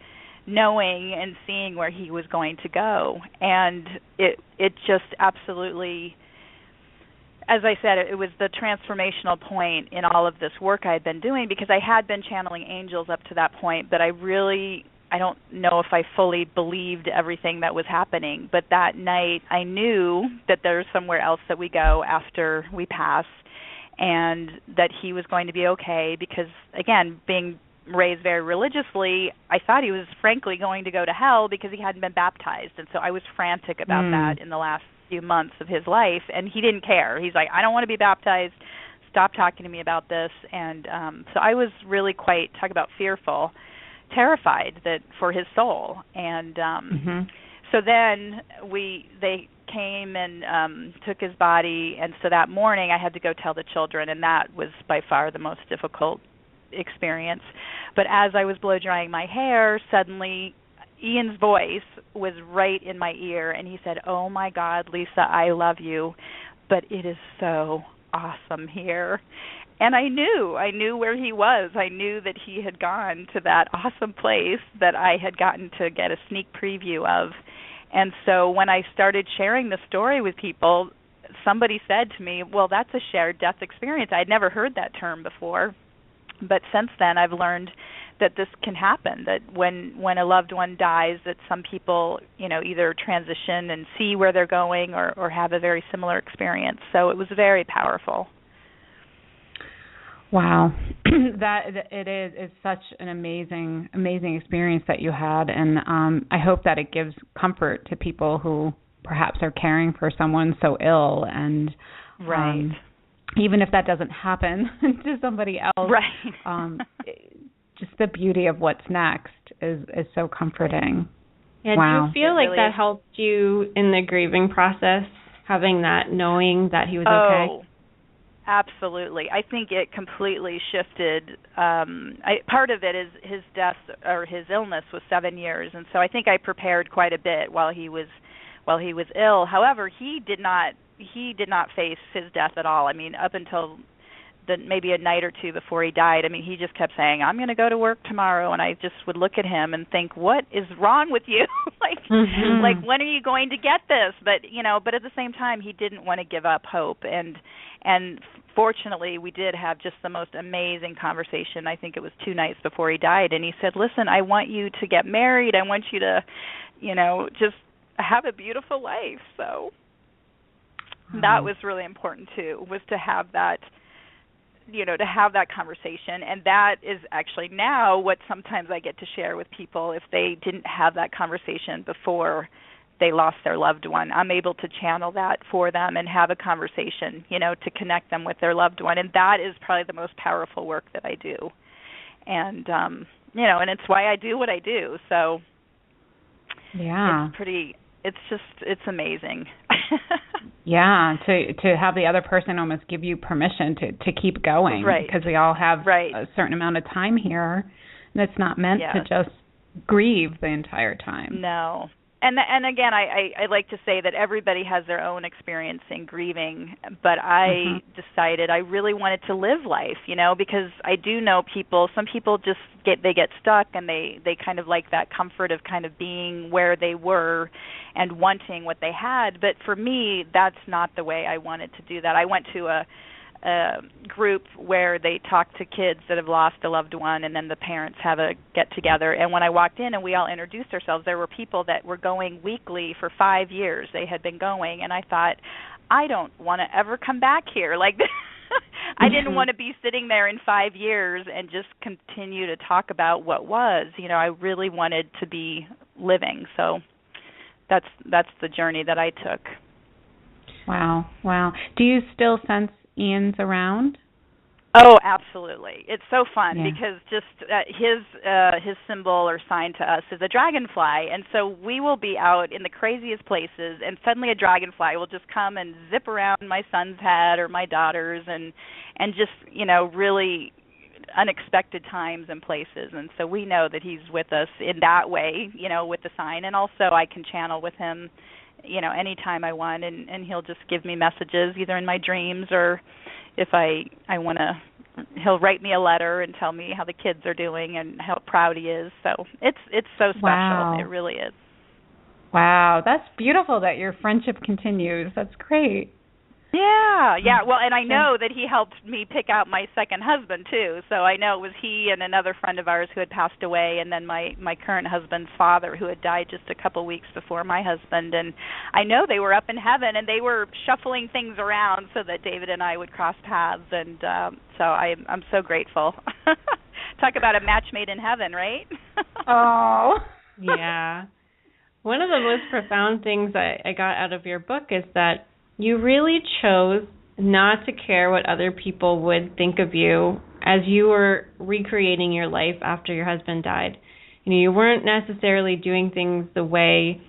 knowing and seeing where he was going to go. And it just absolutely, as I said, it was the transformational point in all of this work I had been doing, because I had been channeling angels up to that point, but I don't know if I fully believed everything that was happening. But that night I knew that there's somewhere else that we go after we pass, and that he was going to be okay, because, again, being raised very religiously, I thought he was frankly going to go to hell because he hadn't been baptized. And so I was frantic about that in the last few months of his life, and he didn't care. He's like, I don't want to be baptized. Stop talking to me about this. And so I was really quite, talk about fearful, terrified that for his soul. And so then they came and took his body, and so that morning I had to go tell the children, and that was by far the most difficult experience. But as I was blow drying my hair, suddenly Ian's voice was right in my ear, and he said, oh my God, Lisa, I love you, but it is so awesome here. And I knew where he was. I knew that he had gone to that awesome place that I had gotten to get a sneak preview of. And so when I started sharing the story with people, somebody said to me, well, that's a shared death experience. I'd never heard that term before. But since then, I've learned that this can happen, that when a loved one dies, that some people, either transition and see where they're going or have a very similar experience. So it was very powerful. Wow. It's such an amazing experience that you had, and I hope that it gives comfort to people who perhaps are caring for someone so ill, and right. Even if that doesn't happen to somebody else, right. Just the beauty of what's next is so comforting. Yeah, wow. Do you feel like really that helped you in the grieving process, having that, knowing that he was okay? Absolutely. I think it completely shifted. Part of it is his death or his illness was 7 years, and so I think I prepared quite a bit while he was ill. However, he did not face his death at all. I mean, up until maybe a night or two before he died, I mean, he just kept saying, "I'm going to go to work tomorrow," and I just would look at him and think, "What is wrong with you? like when are you going to get this?" But at the same time, he didn't want to give up hope, and fortunately, we did have just the most amazing conversation. I think it was 2 nights before he died, and he said, "Listen, I want you to get married. I want you to, just have a beautiful life." So that was really important too, was to have that, to have that conversation. And that is actually now what sometimes I get to share with people if they didn't have that conversation before they lost their loved one. I'm able to channel that for them and have a conversation, to connect them with their loved one. And that is probably the most powerful work that I do. And, and it's why I do what I do. So yeah, it's amazing. Yeah, to have the other person almost give you permission to keep going, right. Because we all have a certain amount of time here, and it's not meant to just grieve the entire time. No. And again, I like to say that everybody has their own experience in grieving, but I decided I really wanted to live life, because I do know some people just get stuck, and they kind of like that comfort of kind of being where they were and wanting what they had. But for me, that's not the way I wanted to do that. I went to a group where they talk to kids that have lost a loved one, and then the parents have a get-together. And when I walked in and we all introduced ourselves, there were people that were going weekly for 5 years. They had been going, and I thought, I don't want to ever come back here. Like, I didn't want to be sitting there in 5 years and just continue to talk about what was. I really wanted to be living. So that's the journey that I took. Wow. Do you still sense Ian's around? Oh, absolutely. It's so fun because just his symbol or sign to us is a dragonfly, and so we will be out in the craziest places, and suddenly a dragonfly will just come and zip around my son's head or my daughter's, and just really unexpected times and places. And so we know that he's with us in that way, with the sign, and also I can channel with him anytime I want, and he'll just give me messages either in my dreams, or if I want to, he'll write me a letter and tell me how the kids are doing and how proud he is. So it's so special. Wow. It really is. Wow, that's beautiful that your friendship continues. That's great. Yeah. Well, and I know that he helped me pick out my second husband too. So I know it was he and another friend of ours who had passed away, and then my current husband's father, who had died just a couple weeks before my husband. And I know they were up in heaven, and they were shuffling things around so that David and I would cross paths. And so I'm so grateful. Talk about a match made in heaven, right? Oh, yeah. One of the most profound things I got out of your book is that you really chose not to care what other people would think of you as you were recreating your life after your husband died. You weren't necessarily doing things the way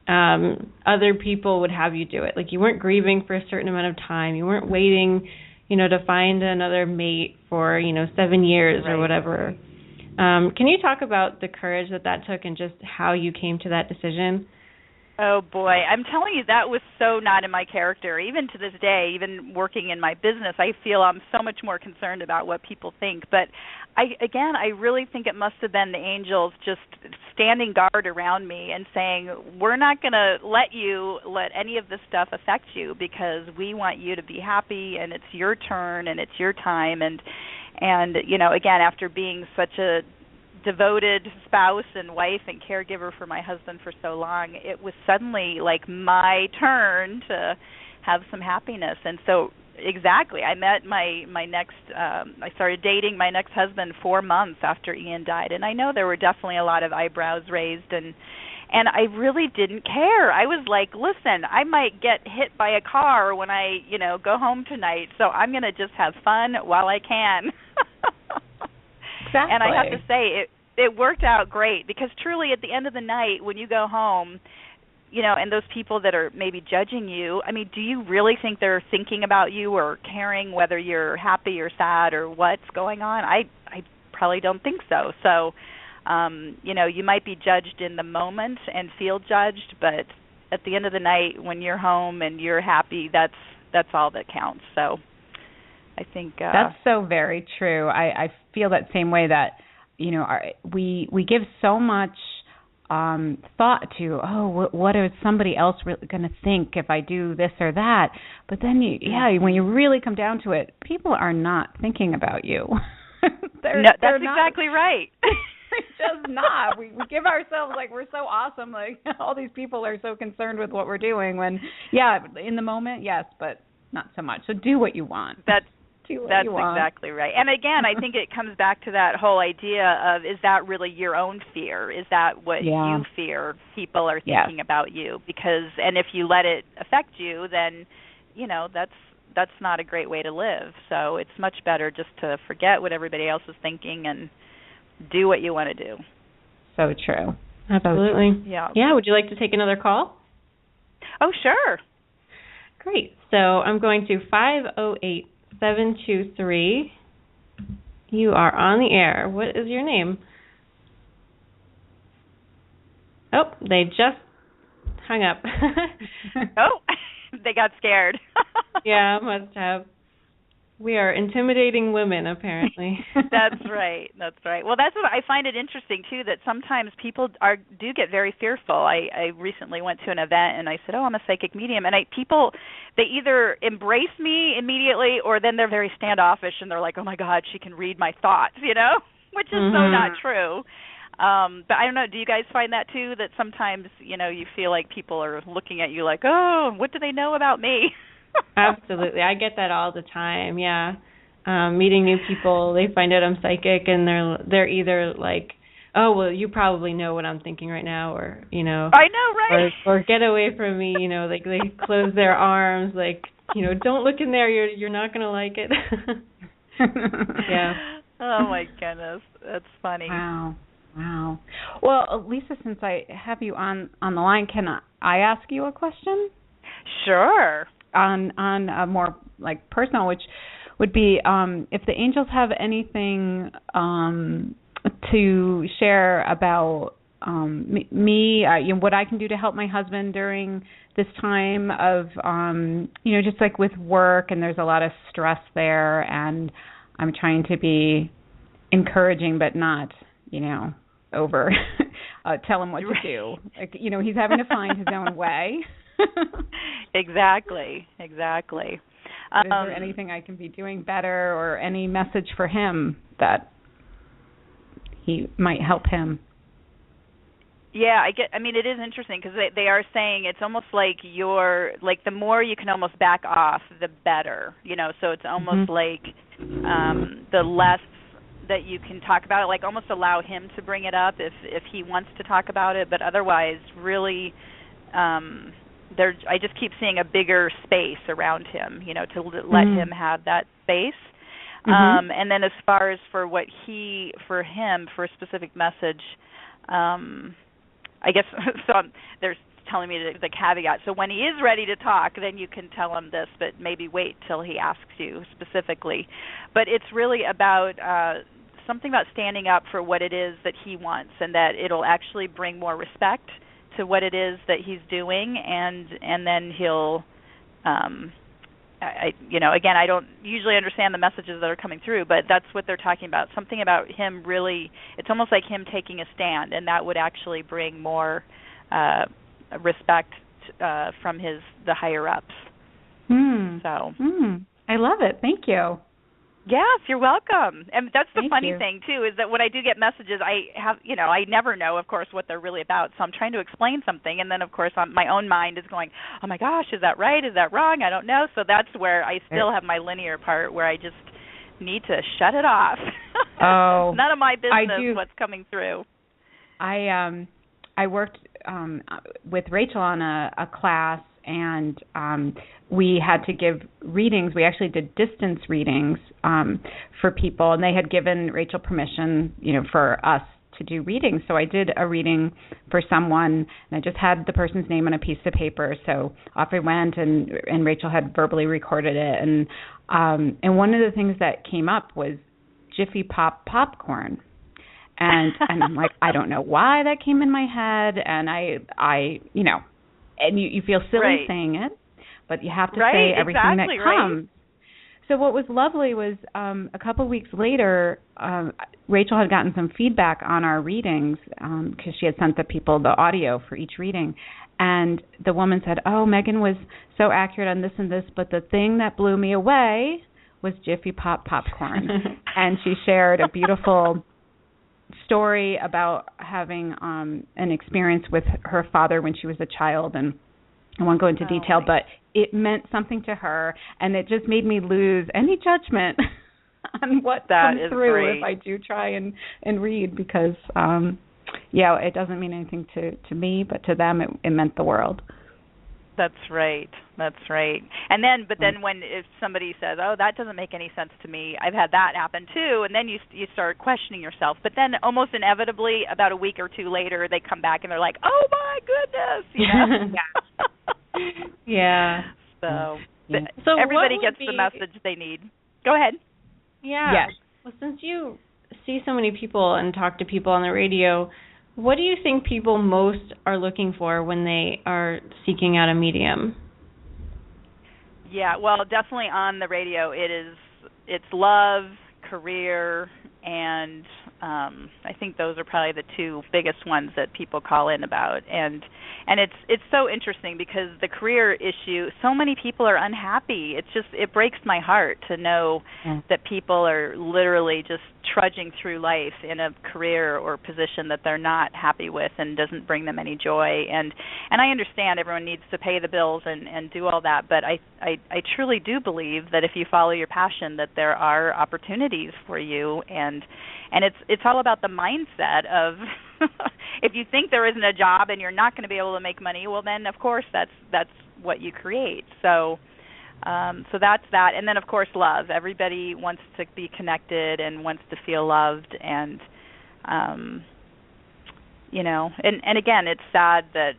other people would have you do it. Like, you weren't grieving for a certain amount of time. You weren't waiting, to find another mate for, 7 years or whatever. Can you talk about the courage that took and just how you came to that decision? Oh, boy. I'm telling you, that was so not in my character. Even to this day, even working in my business, I feel I'm so much more concerned about what people think. But, I really think it must have been the angels just standing guard around me and saying, we're not going to let any of this stuff affect you, because we want you to be happy, and it's your turn, and it's your time. And again, after being such a devoted spouse and wife and caregiver for my husband for so long, it was suddenly like my turn to have some happiness. And so exactly, I met my next I started dating my next husband 4 months after Ian died, and I know there were definitely a lot of eyebrows raised, and I really didn't care. I was like, listen, I might get hit by a car when I, go home tonight, so I'm going to just have fun while I can. Exactly. And I have to say, it worked out great, because truly at the end of the night when you go home, and those people that are maybe judging you, I mean, do you really think they're thinking about you or caring whether you're happy or sad or what's going on? I probably don't think so. So, you might be judged in the moment and feel judged, but at the end of the night when you're home and you're happy, that's all that counts. So I think that's so very true. I feel that same way, that we give so much thought to, what is somebody else really going to think if I do this or that? But then, when you really come down to it, people are not thinking about you. That's exactly right. Just not. We give ourselves like we're so awesome. Like all these people are so concerned with what we're doing. When, in the moment, yes, but not so much. So do what you want. That's exactly right. And again, I think it comes back to that whole idea of, is that really your own fear? Is that what you fear people are thinking about you? Because, and if you let it affect you, then, that's not a great way to live. So it's much better just to forget what everybody else is thinking and do what you want to do. So true. Absolutely. So true. Yeah, would you like to take another call? Oh, sure. Great. So I'm going to 508-723. You are on the air. What is your name? Oh, they just hung up. Oh, they got scared. Yeah, must have. We are intimidating women, apparently. That's right. Well, that's what I find it interesting, too, that sometimes people do get very fearful. I recently went to an event, and I said, I'm a psychic medium. And people, they either embrace me immediately, or then they're very standoffish, and they're like, oh, my God, she can read my thoughts, which is so not true. But I don't know, do you guys find that, too, that sometimes, you feel like people are looking at you like, oh, what do they know about me? Absolutely. I get that all the time, yeah. Meeting new people, they find out I'm psychic, and they're either like, oh, well, you probably know what I'm thinking right now, or, I know, right? Or get away from me, like they close their arms, like, don't look in there, you're not going to like it. Yeah. Oh, my goodness. That's funny. Wow. Well, Lisa, since I have you on the line, can I ask you a question? Sure. On a more like personal, which would be if the angels have anything to share about me, what I can do to help my husband during this time of just like with work, and there's a lot of stress there, and I'm trying to be encouraging but not over tell him what to do. Like, he's having to find his own way. Exactly. Is there anything I can be doing better, or any message for him that he might help him? Yeah, it is interesting, because they are saying it's almost like the more you can almost back off, the better, so it's almost like the less that you can talk about it, like almost allow him to bring it up if he wants to talk about it, but otherwise really I just keep seeing a bigger space around him, to let him have that space. And then as far as for him, for a specific message, I guess, so they're telling me the caveat. So when he is ready to talk, then you can tell him this, but maybe wait till he asks you specifically. But it's really about something about standing up for what it is that he wants, and that it'll actually bring more respect to what it is that he's doing, and then he'll again, I don't usually understand the messages that are coming through, but that's what they're talking about. Something about him really, it's almost like him taking a stand, and that would actually bring more respect from the higher ups. I love it. Thank you. Yes, you're welcome. And that's the Thank funny you. thing too, is that when I do get messages, I never know, of course, what they're really about. So I'm trying to explain something, and then of course my own mind is going, oh my gosh, is that right? Is that wrong? I don't know. So that's where I still have my linear part where I just need to shut it off. Oh, it's none of my business what's coming through. I worked with Rachel on a class, and we had to give readings. We actually did distance readings for people, and they had given Rachel permission, for us to do readings. So I did a reading for someone, and I just had the person's name on a piece of paper. So off I went, and Rachel had verbally recorded it. And one of the things that came up was Jiffy Pop popcorn. And I'm like, I don't know why that came in my head, and I and you feel silly saying it, but you have to say everything that comes. Right. So what was lovely was a couple of weeks later, Rachel had gotten some feedback on our readings because she had sent the people the audio for each reading. And the woman said, oh, Megan was so accurate on this and this, but the thing that blew me away was Jiffy Pop popcorn. And she shared a beautiful story about having an experience with her father when she was a child, and I won't go into detail, but it meant something to her, and it just made me lose any judgment on what comes through great. If I do try and read, because it doesn't mean anything to me, but to them it meant the world. That's right. And then when if somebody says, "Oh, that doesn't make any sense to me," I've had that happen too, and then you start questioning yourself. But then almost inevitably, about a week or two later, they come back and they're like, "Oh my goodness," Yeah. So so everybody gets the message they need. Go ahead. Yeah. Yes. Well, since you see so many people and talk to people on the radio, what do you think people most are looking for when they are seeking out a medium? Yeah, well, definitely on the radio it's love, career, and I think those are probably the two biggest ones that people call in about. And it's so interesting because the career issue, so many people are unhappy. It breaks my heart to know that people are literally just trudging through life in a career or position that they're not happy with and doesn't bring them any joy. And I understand everyone needs to pay the bills and do all that, but I truly do believe that if you follow your passion that there are opportunities for you, and it's all about the mindset of if you think there isn't a job and you're not going to be able to make money, well then of course that's what you create. So that's that. And then of course love. Everybody wants to be connected and wants to feel loved, and and again, it's sad that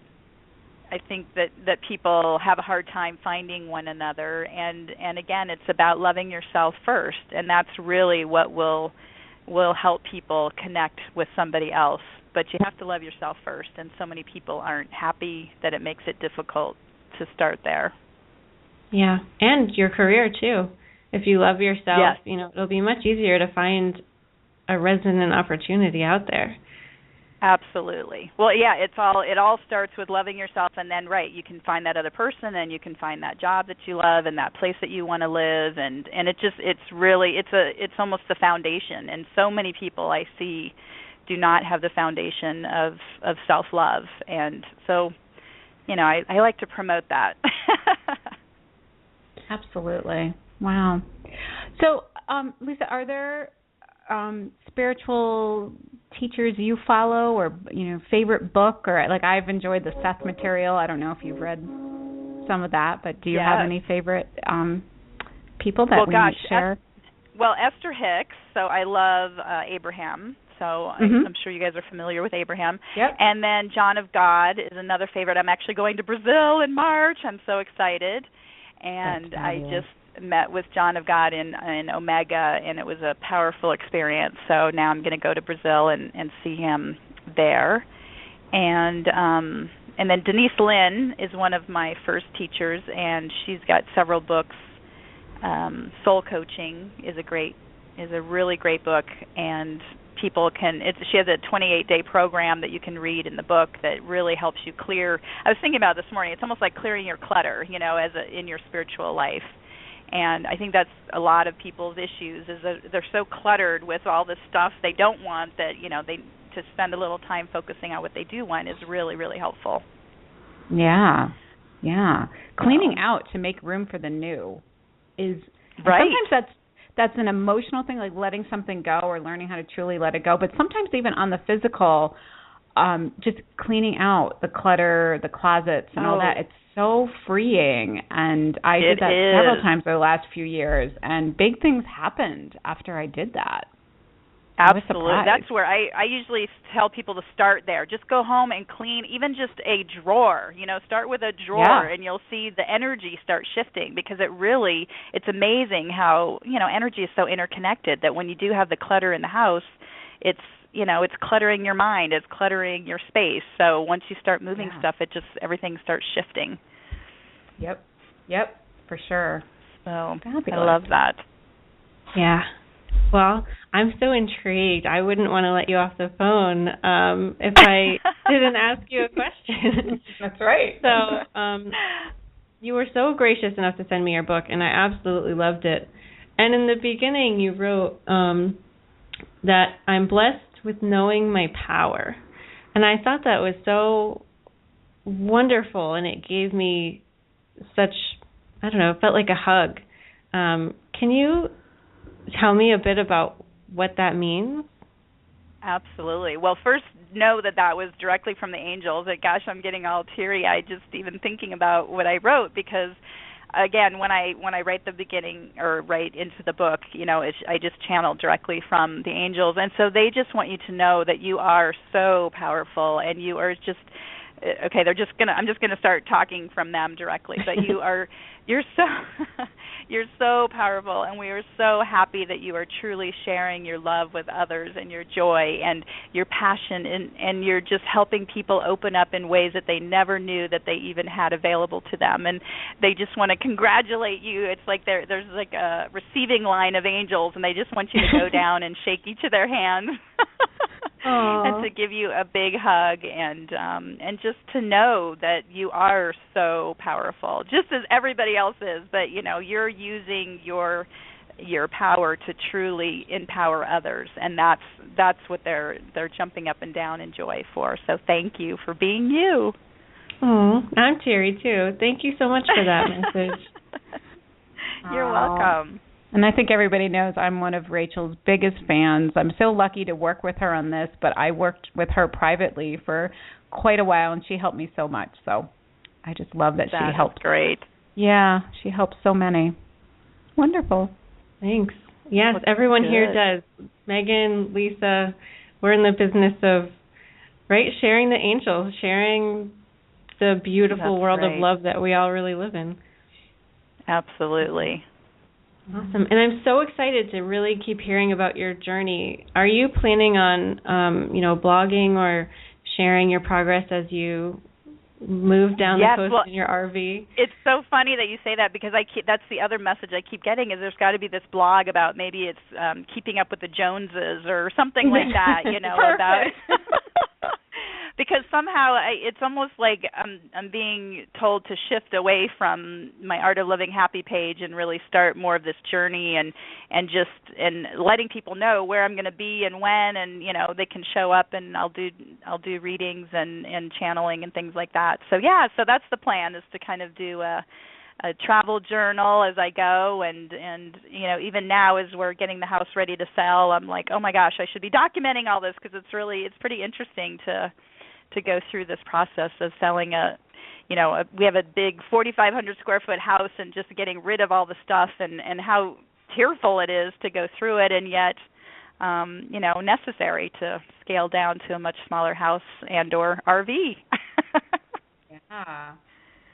I think that people have a hard time finding one another, and again, it's about loving yourself first, and that's really what will help people connect with somebody else. But you have to love yourself first, and so many people aren't happy that it makes it difficult to start there. Yeah, and your career too. If you love yourself, it'll be much easier to find a resonant opportunity out there. Absolutely. Well, yeah, it all starts with loving yourself, and then you can find that other person, and you can find that job that you love and that place that you want to live, and it's almost the foundation. And so many people I see do not have the foundation of self-love, and so I like to promote that. Absolutely. Wow. So, Lisa, are there spiritual teachers you follow, or favorite book, or I've enjoyed the Seth material. I don't know if you've read some of that, but do you have any favorite people that we might share? Esther Hicks. So I love Abraham. So I'm sure you guys are familiar with Abraham. Yep. And then John of God is another favorite. I'm actually going to Brazil in March. I'm so excited. And I just met with John of God in Omega, and it was a powerful experience. So now I'm going to go to Brazil and see him there. And then Denise Lynn is one of my first teachers, and she's got several books. Soul Coaching is a really great book, and people she has a 28-day program that you can read in the book that really helps you clear. I was thinking about it this morning. It's almost like clearing your clutter, in your spiritual life. And I think that's a lot of people's issues, is that they're so cluttered with all this stuff they don't want that, they to spend a little time focusing on what they do want is really, really helpful. Yeah. Cleaning out to make room for the new is right. Sometimes that's an emotional thing, like letting something go or learning how to truly let it go. But sometimes even on the physical, just cleaning out the clutter, the closets and all that, it's so freeing. And I did that several times over the last few years, and big things happened after I did that. Absolutely. That's where I usually tell people to start there. Just go home and clean even just a drawer. Start with a drawer and you'll see the energy start shifting, because it's amazing how, energy is so interconnected that when you do have the clutter in the house, it's cluttering your mind, it's cluttering your space. So once you start moving stuff, everything starts shifting. Yep, for sure. So fabulous. I love that. Yeah. Well, I'm so intrigued. I wouldn't want to let you off the phone if I didn't ask you a question. That's right. So you were so gracious enough to send me your book, and I absolutely loved it. And in the beginning, you wrote that I'm blessed with knowing my power. And I thought that was so wonderful, and it gave me such, it felt like a hug. Can you tell me a bit about what that means? Absolutely. Well, first, know that was directly from the angels. Gosh, I'm getting all teary-eyed just even thinking about what I wrote, because, again, when I write the beginning or write into the book, I just channel directly from the angels. And so they just want you to know that you are so powerful, and you are just okay, I'm just gonna start talking from them directly. But you're so powerful, and we are so happy that you are truly sharing your love with others and your joy and your passion, and you're just helping people open up in ways that they never knew that they even had available to them. And they just want to congratulate you. It's like there's like a receiving line of angels, and they just want you to go down and shake each of their hands. And to give you a big hug, and just to know that you are so powerful, just as everybody else is. But you're using your power to truly empower others, and that's what they're jumping up and down in joy for. So thank you for being you. Oh, I'm teary too. Thank you so much for that message. You're welcome. And I think everybody knows I'm one of Rachel's biggest fans. I'm so lucky to work with her on this, but I worked with her privately for quite a while, and she helped me so much. So I just love that she helped. That's great. Yeah, she helps so many. Wonderful. Thanks. Yes, everyone here does. Megan, Lisa, we're in the business of, sharing the angels, sharing the beautiful world of love that we all really live in. Absolutely. Awesome. And I'm so excited to really keep hearing about your journey. Are you planning on, blogging or sharing your progress as you move down the coast in your RV? It's so funny that you say that, because that's the other message I keep getting, is there's got to be this blog about, maybe it's keeping up with the Joneses or something like that, about because somehow it's almost like I'm being told to shift away from my Art of Living Happy page and really start more of this journey, and letting people know where I'm going to be and when, and they can show up, and I'll do readings and channeling and things like that. So so that's the plan, is to kind of do a travel journal as I go, and even now as we're getting the house ready to sell, I'm like, oh my gosh, I should be documenting all this, because it's pretty interesting to go through this process of selling we have a big 4,500 square foot house, and just getting rid of all the stuff, and how tearful it is to go through it, and yet necessary to scale down to a much smaller house and or RV. Yeah.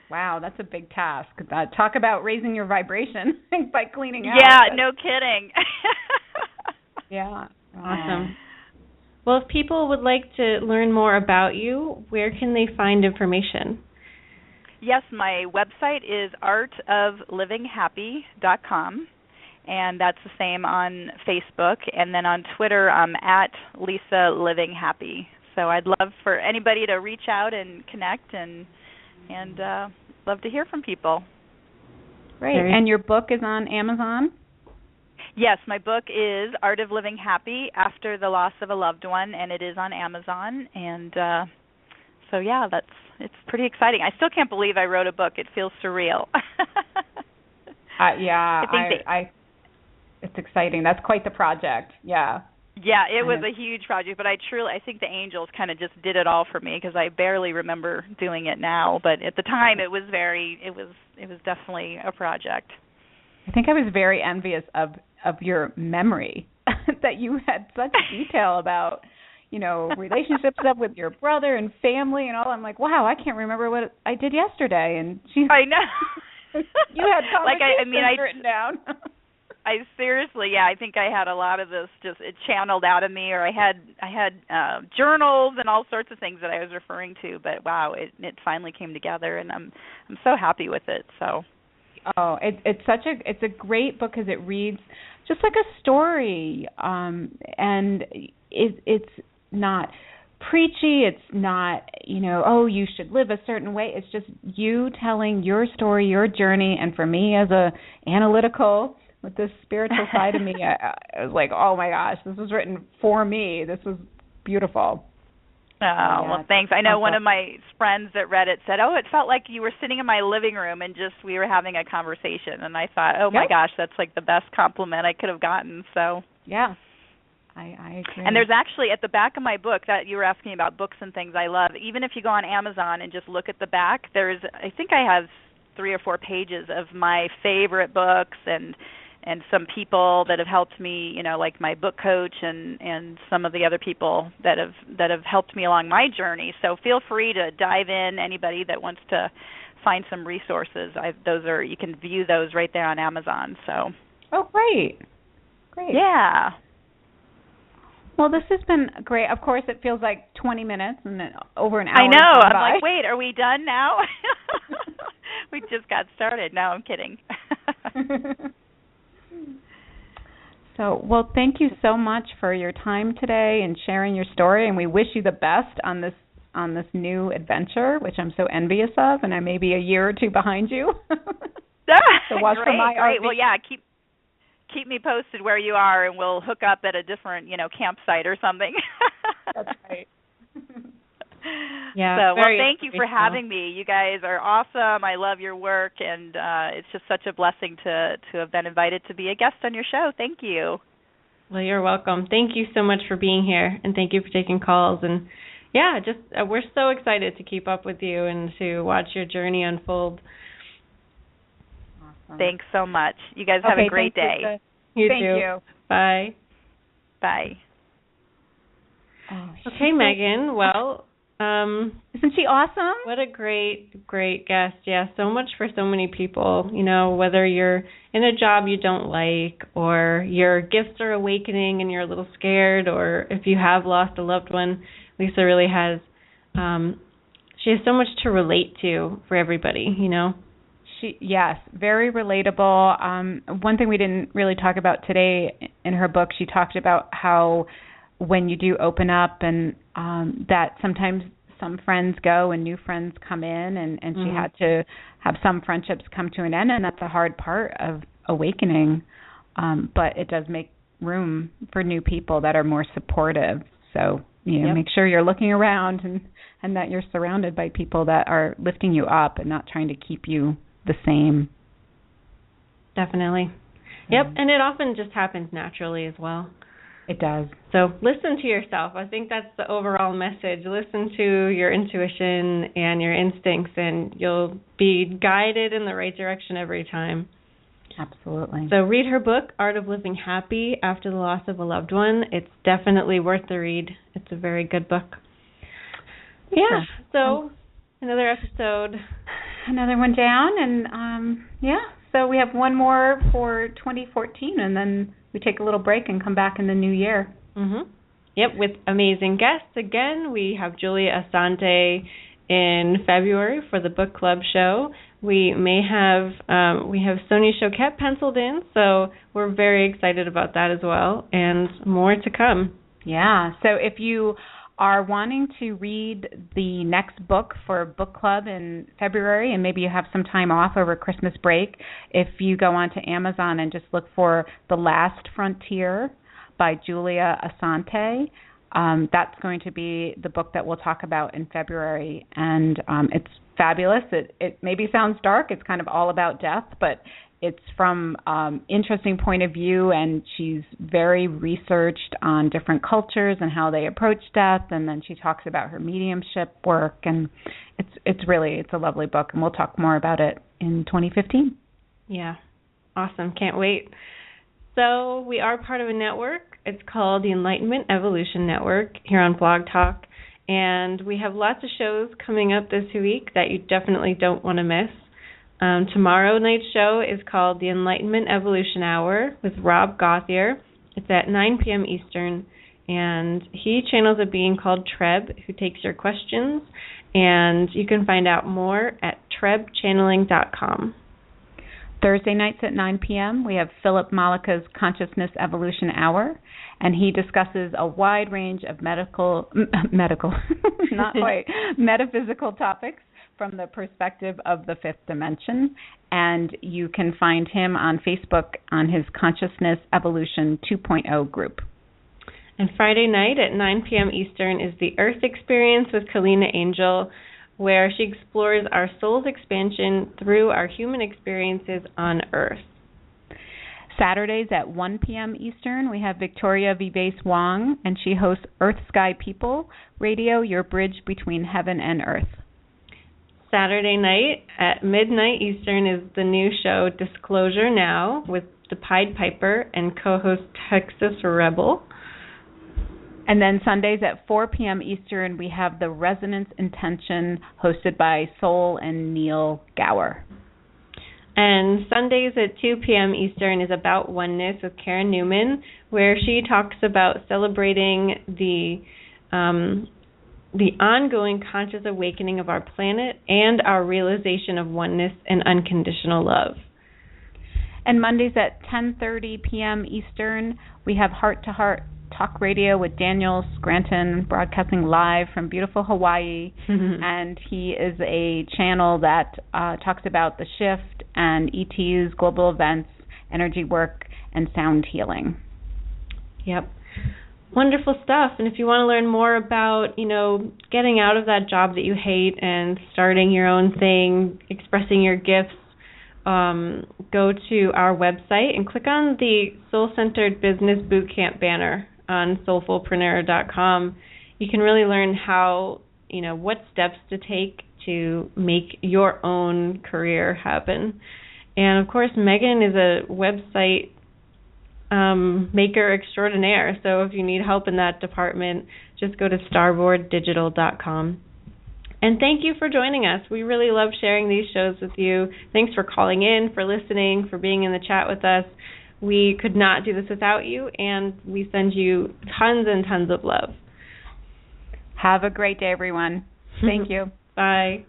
Wow, that's a big task. Talk about raising your vibration by cleaning out. Yeah, no kidding. Yeah. Awesome. Well, if people would like to learn more about you, where can they find information? Yes, my website is artoflivinghappy.com, and that's the same on Facebook. And then on Twitter, I'm at Lisa Living Happy. So I'd love for anybody to reach out and connect, and love to hear from people. Great. And your book is on Amazon? Yes, my book is Art of Living Happy After the Loss of a Loved One, and it is on Amazon. And so, yeah, it's pretty exciting. I still can't believe I wrote a book. It feels surreal. It's exciting. That's quite the project. Yeah. Yeah, it was a huge project, but I think the angels kind of just did it all for me because I barely remember doing it now. But at the time, it was definitely a project. I think I was very envious of your memory that you had such detail about, relationships up with your brother and family and all. I'm like, wow, I can't remember what I did yesterday. And I know. You had conversations written down. I seriously, I think I had a lot of this it channeled out of me, or I had journals and all sorts of things that I was referring to. But wow, it finally came together, and I'm so happy with it. So, it's a great book because it reads just like a story, and it's not preachy. It's not you should live a certain way. It's just you telling your story, your journey, and for me as a analytical with this spiritual side of me, I was like, oh my gosh, this was written for me. This was beautiful. Oh, well, thanks. I know one of my friends that read it said, it felt like you were sitting in my living room and we were having a conversation. And I thought, my gosh, that's like the best compliment I could have gotten. So yeah, I agree. And there's actually at the back of my book that you were asking about books and things I love. Even if you go on Amazon and just look at the back, I think I have 3 or 4 pages of my favorite books and some people that have helped me, like my book coach and some of the other people that have helped me along my journey. So feel free to dive in. Anybody that wants to find some resources, you can view those right there on Amazon. So. Oh, great. Yeah. Well, this has been great. Of course, it feels like 20 minutes and then over an hour. I know. I'm like, wait, are we done now? We just got started. No, I'm kidding. So, well, thank you so much for your time today and sharing your story, and we wish you the best on this new adventure, which I'm so envious of, and I may be a year or 2 behind you. So watch for my great. Well, yeah, keep me posted where you are, and we'll hook up at a different, campsite or something. That's right. Yeah. So, thank you for having me. You guys are awesome. I love your work, and it's just such a blessing to have been invited to be a guest on your show. Thank you. Well, you're welcome. Thank you so much for being here, and thank you for taking calls. And we're so excited to keep up with you and to watch your journey unfold. Awesome. Thanks so much. You guys have a great day. You thank too. you. Bye. Bye. Okay, Megan. Well. Isn't she awesome? What a great guest. Yeah, so much for so many people. Whether you're in a job you don't like, or your gifts are awakening and you're a little scared, or if you have lost a loved one, Lisa really has, she has so much to relate to for everybody, Yes, very relatable. One thing we didn't really talk about today in her book, she talked about how when you do open up and that sometimes some friends go and new friends come in, and she had to have some friendships come to an end, and that's a hard part of awakening. But it does make room for new people that are more supportive. So, make sure you're looking around and that you're surrounded by people that are lifting you up and not trying to keep you the same. Definitely. Yep, and it often just happens naturally as well. It does. So listen to yourself. I think that's the overall message. Listen to your intuition and your instincts, and you'll be guided in the right direction every time. Absolutely. So read her book, Art of Living Happy After the Loss of a Loved One. It's definitely worth the read. It's a very good book. Yeah, so another episode. Another one down, and so we have one more for 2014, and then we take a little break and come back in the new year. Mm-hmm. Yep, with amazing guests. Again, we have Julia Asante in February for the book club show. We have Sonia Choquette penciled in, so we're very excited about that as well, and more to come. Yeah, so if you are wanting to read the next book for book club in February, and maybe you have some time off over Christmas break, if you go onto Amazon and just look for The Last Frontier by Julia Asante, that's going to be the book that we'll talk about in February, and it's fabulous. It maybe sounds dark. It's kind of all about death, but it's from interesting point of view, and she's very researched on different cultures and how they approach death, and then she talks about her mediumship work, and it's a lovely book, and we'll talk more about it in 2015. Yeah, awesome. Can't wait. So we are part of a network. It's called the Enlightenment Evolution Network here on Blog Talk, and we have lots of shows coming up this week that you definitely don't want to miss. Tomorrow night's show is called the Enlightenment Evolution Hour with Rob Gauthier. It's at 9 p.m. Eastern, and he channels a being called Treb who takes your questions, and you can find out more at trebchanneling.com. Thursday nights at 9 p.m., we have Philip Malika's Consciousness Evolution Hour, and he discusses a wide range of metaphysical topics from the perspective of the fifth dimension, and you can find him on Facebook on his Consciousness Evolution 2.0 group. And Friday night at 9 p.m. Eastern is the Earth Experience with Kalina Angel, where she explores our soul's expansion through our human experiences on Earth. Saturdays at 1 p.m. Eastern, we have Victoria Vives Wong, and she hosts Earth Sky People Radio, your bridge between heaven and earth. Saturday night at midnight Eastern is the new show Disclosure Now with the Pied Piper and co-host Texas Rebel. And then Sundays at 4 p.m. Eastern, we have the Resonance Intention hosted by Soul and Neil Gower. And Sundays at 2 p.m. Eastern is About Oneness with Karen Newman, where she talks about celebrating the ongoing conscious awakening of our planet and our realization of oneness and unconditional love. And Mondays at 10:30 p.m. Eastern, we have Heart to Heart Talk Radio with Daniel Scranton, broadcasting live from beautiful Hawaii. And he is a channel that talks about the shift and ETs, global events, energy work, and sound healing. Yep. Wonderful stuff. And if you want to learn more about, getting out of that job that you hate and starting your own thing, expressing your gifts, go to our website and click on the Soul-Centered Business Bootcamp banner on Soulfullpreneur.com. You can really learn how, what steps to take to make your own career happen. And, of course, Megan is a website maker extraordinaire. So if you need help in that department, just go to starboarddigital.com. And thank you for joining us. We really love sharing these shows with you. Thanks for calling in, for listening, for being in the chat with us. We could not do this without you, and we send you tons and tons of love. Have a great day, everyone. Thank you. Bye.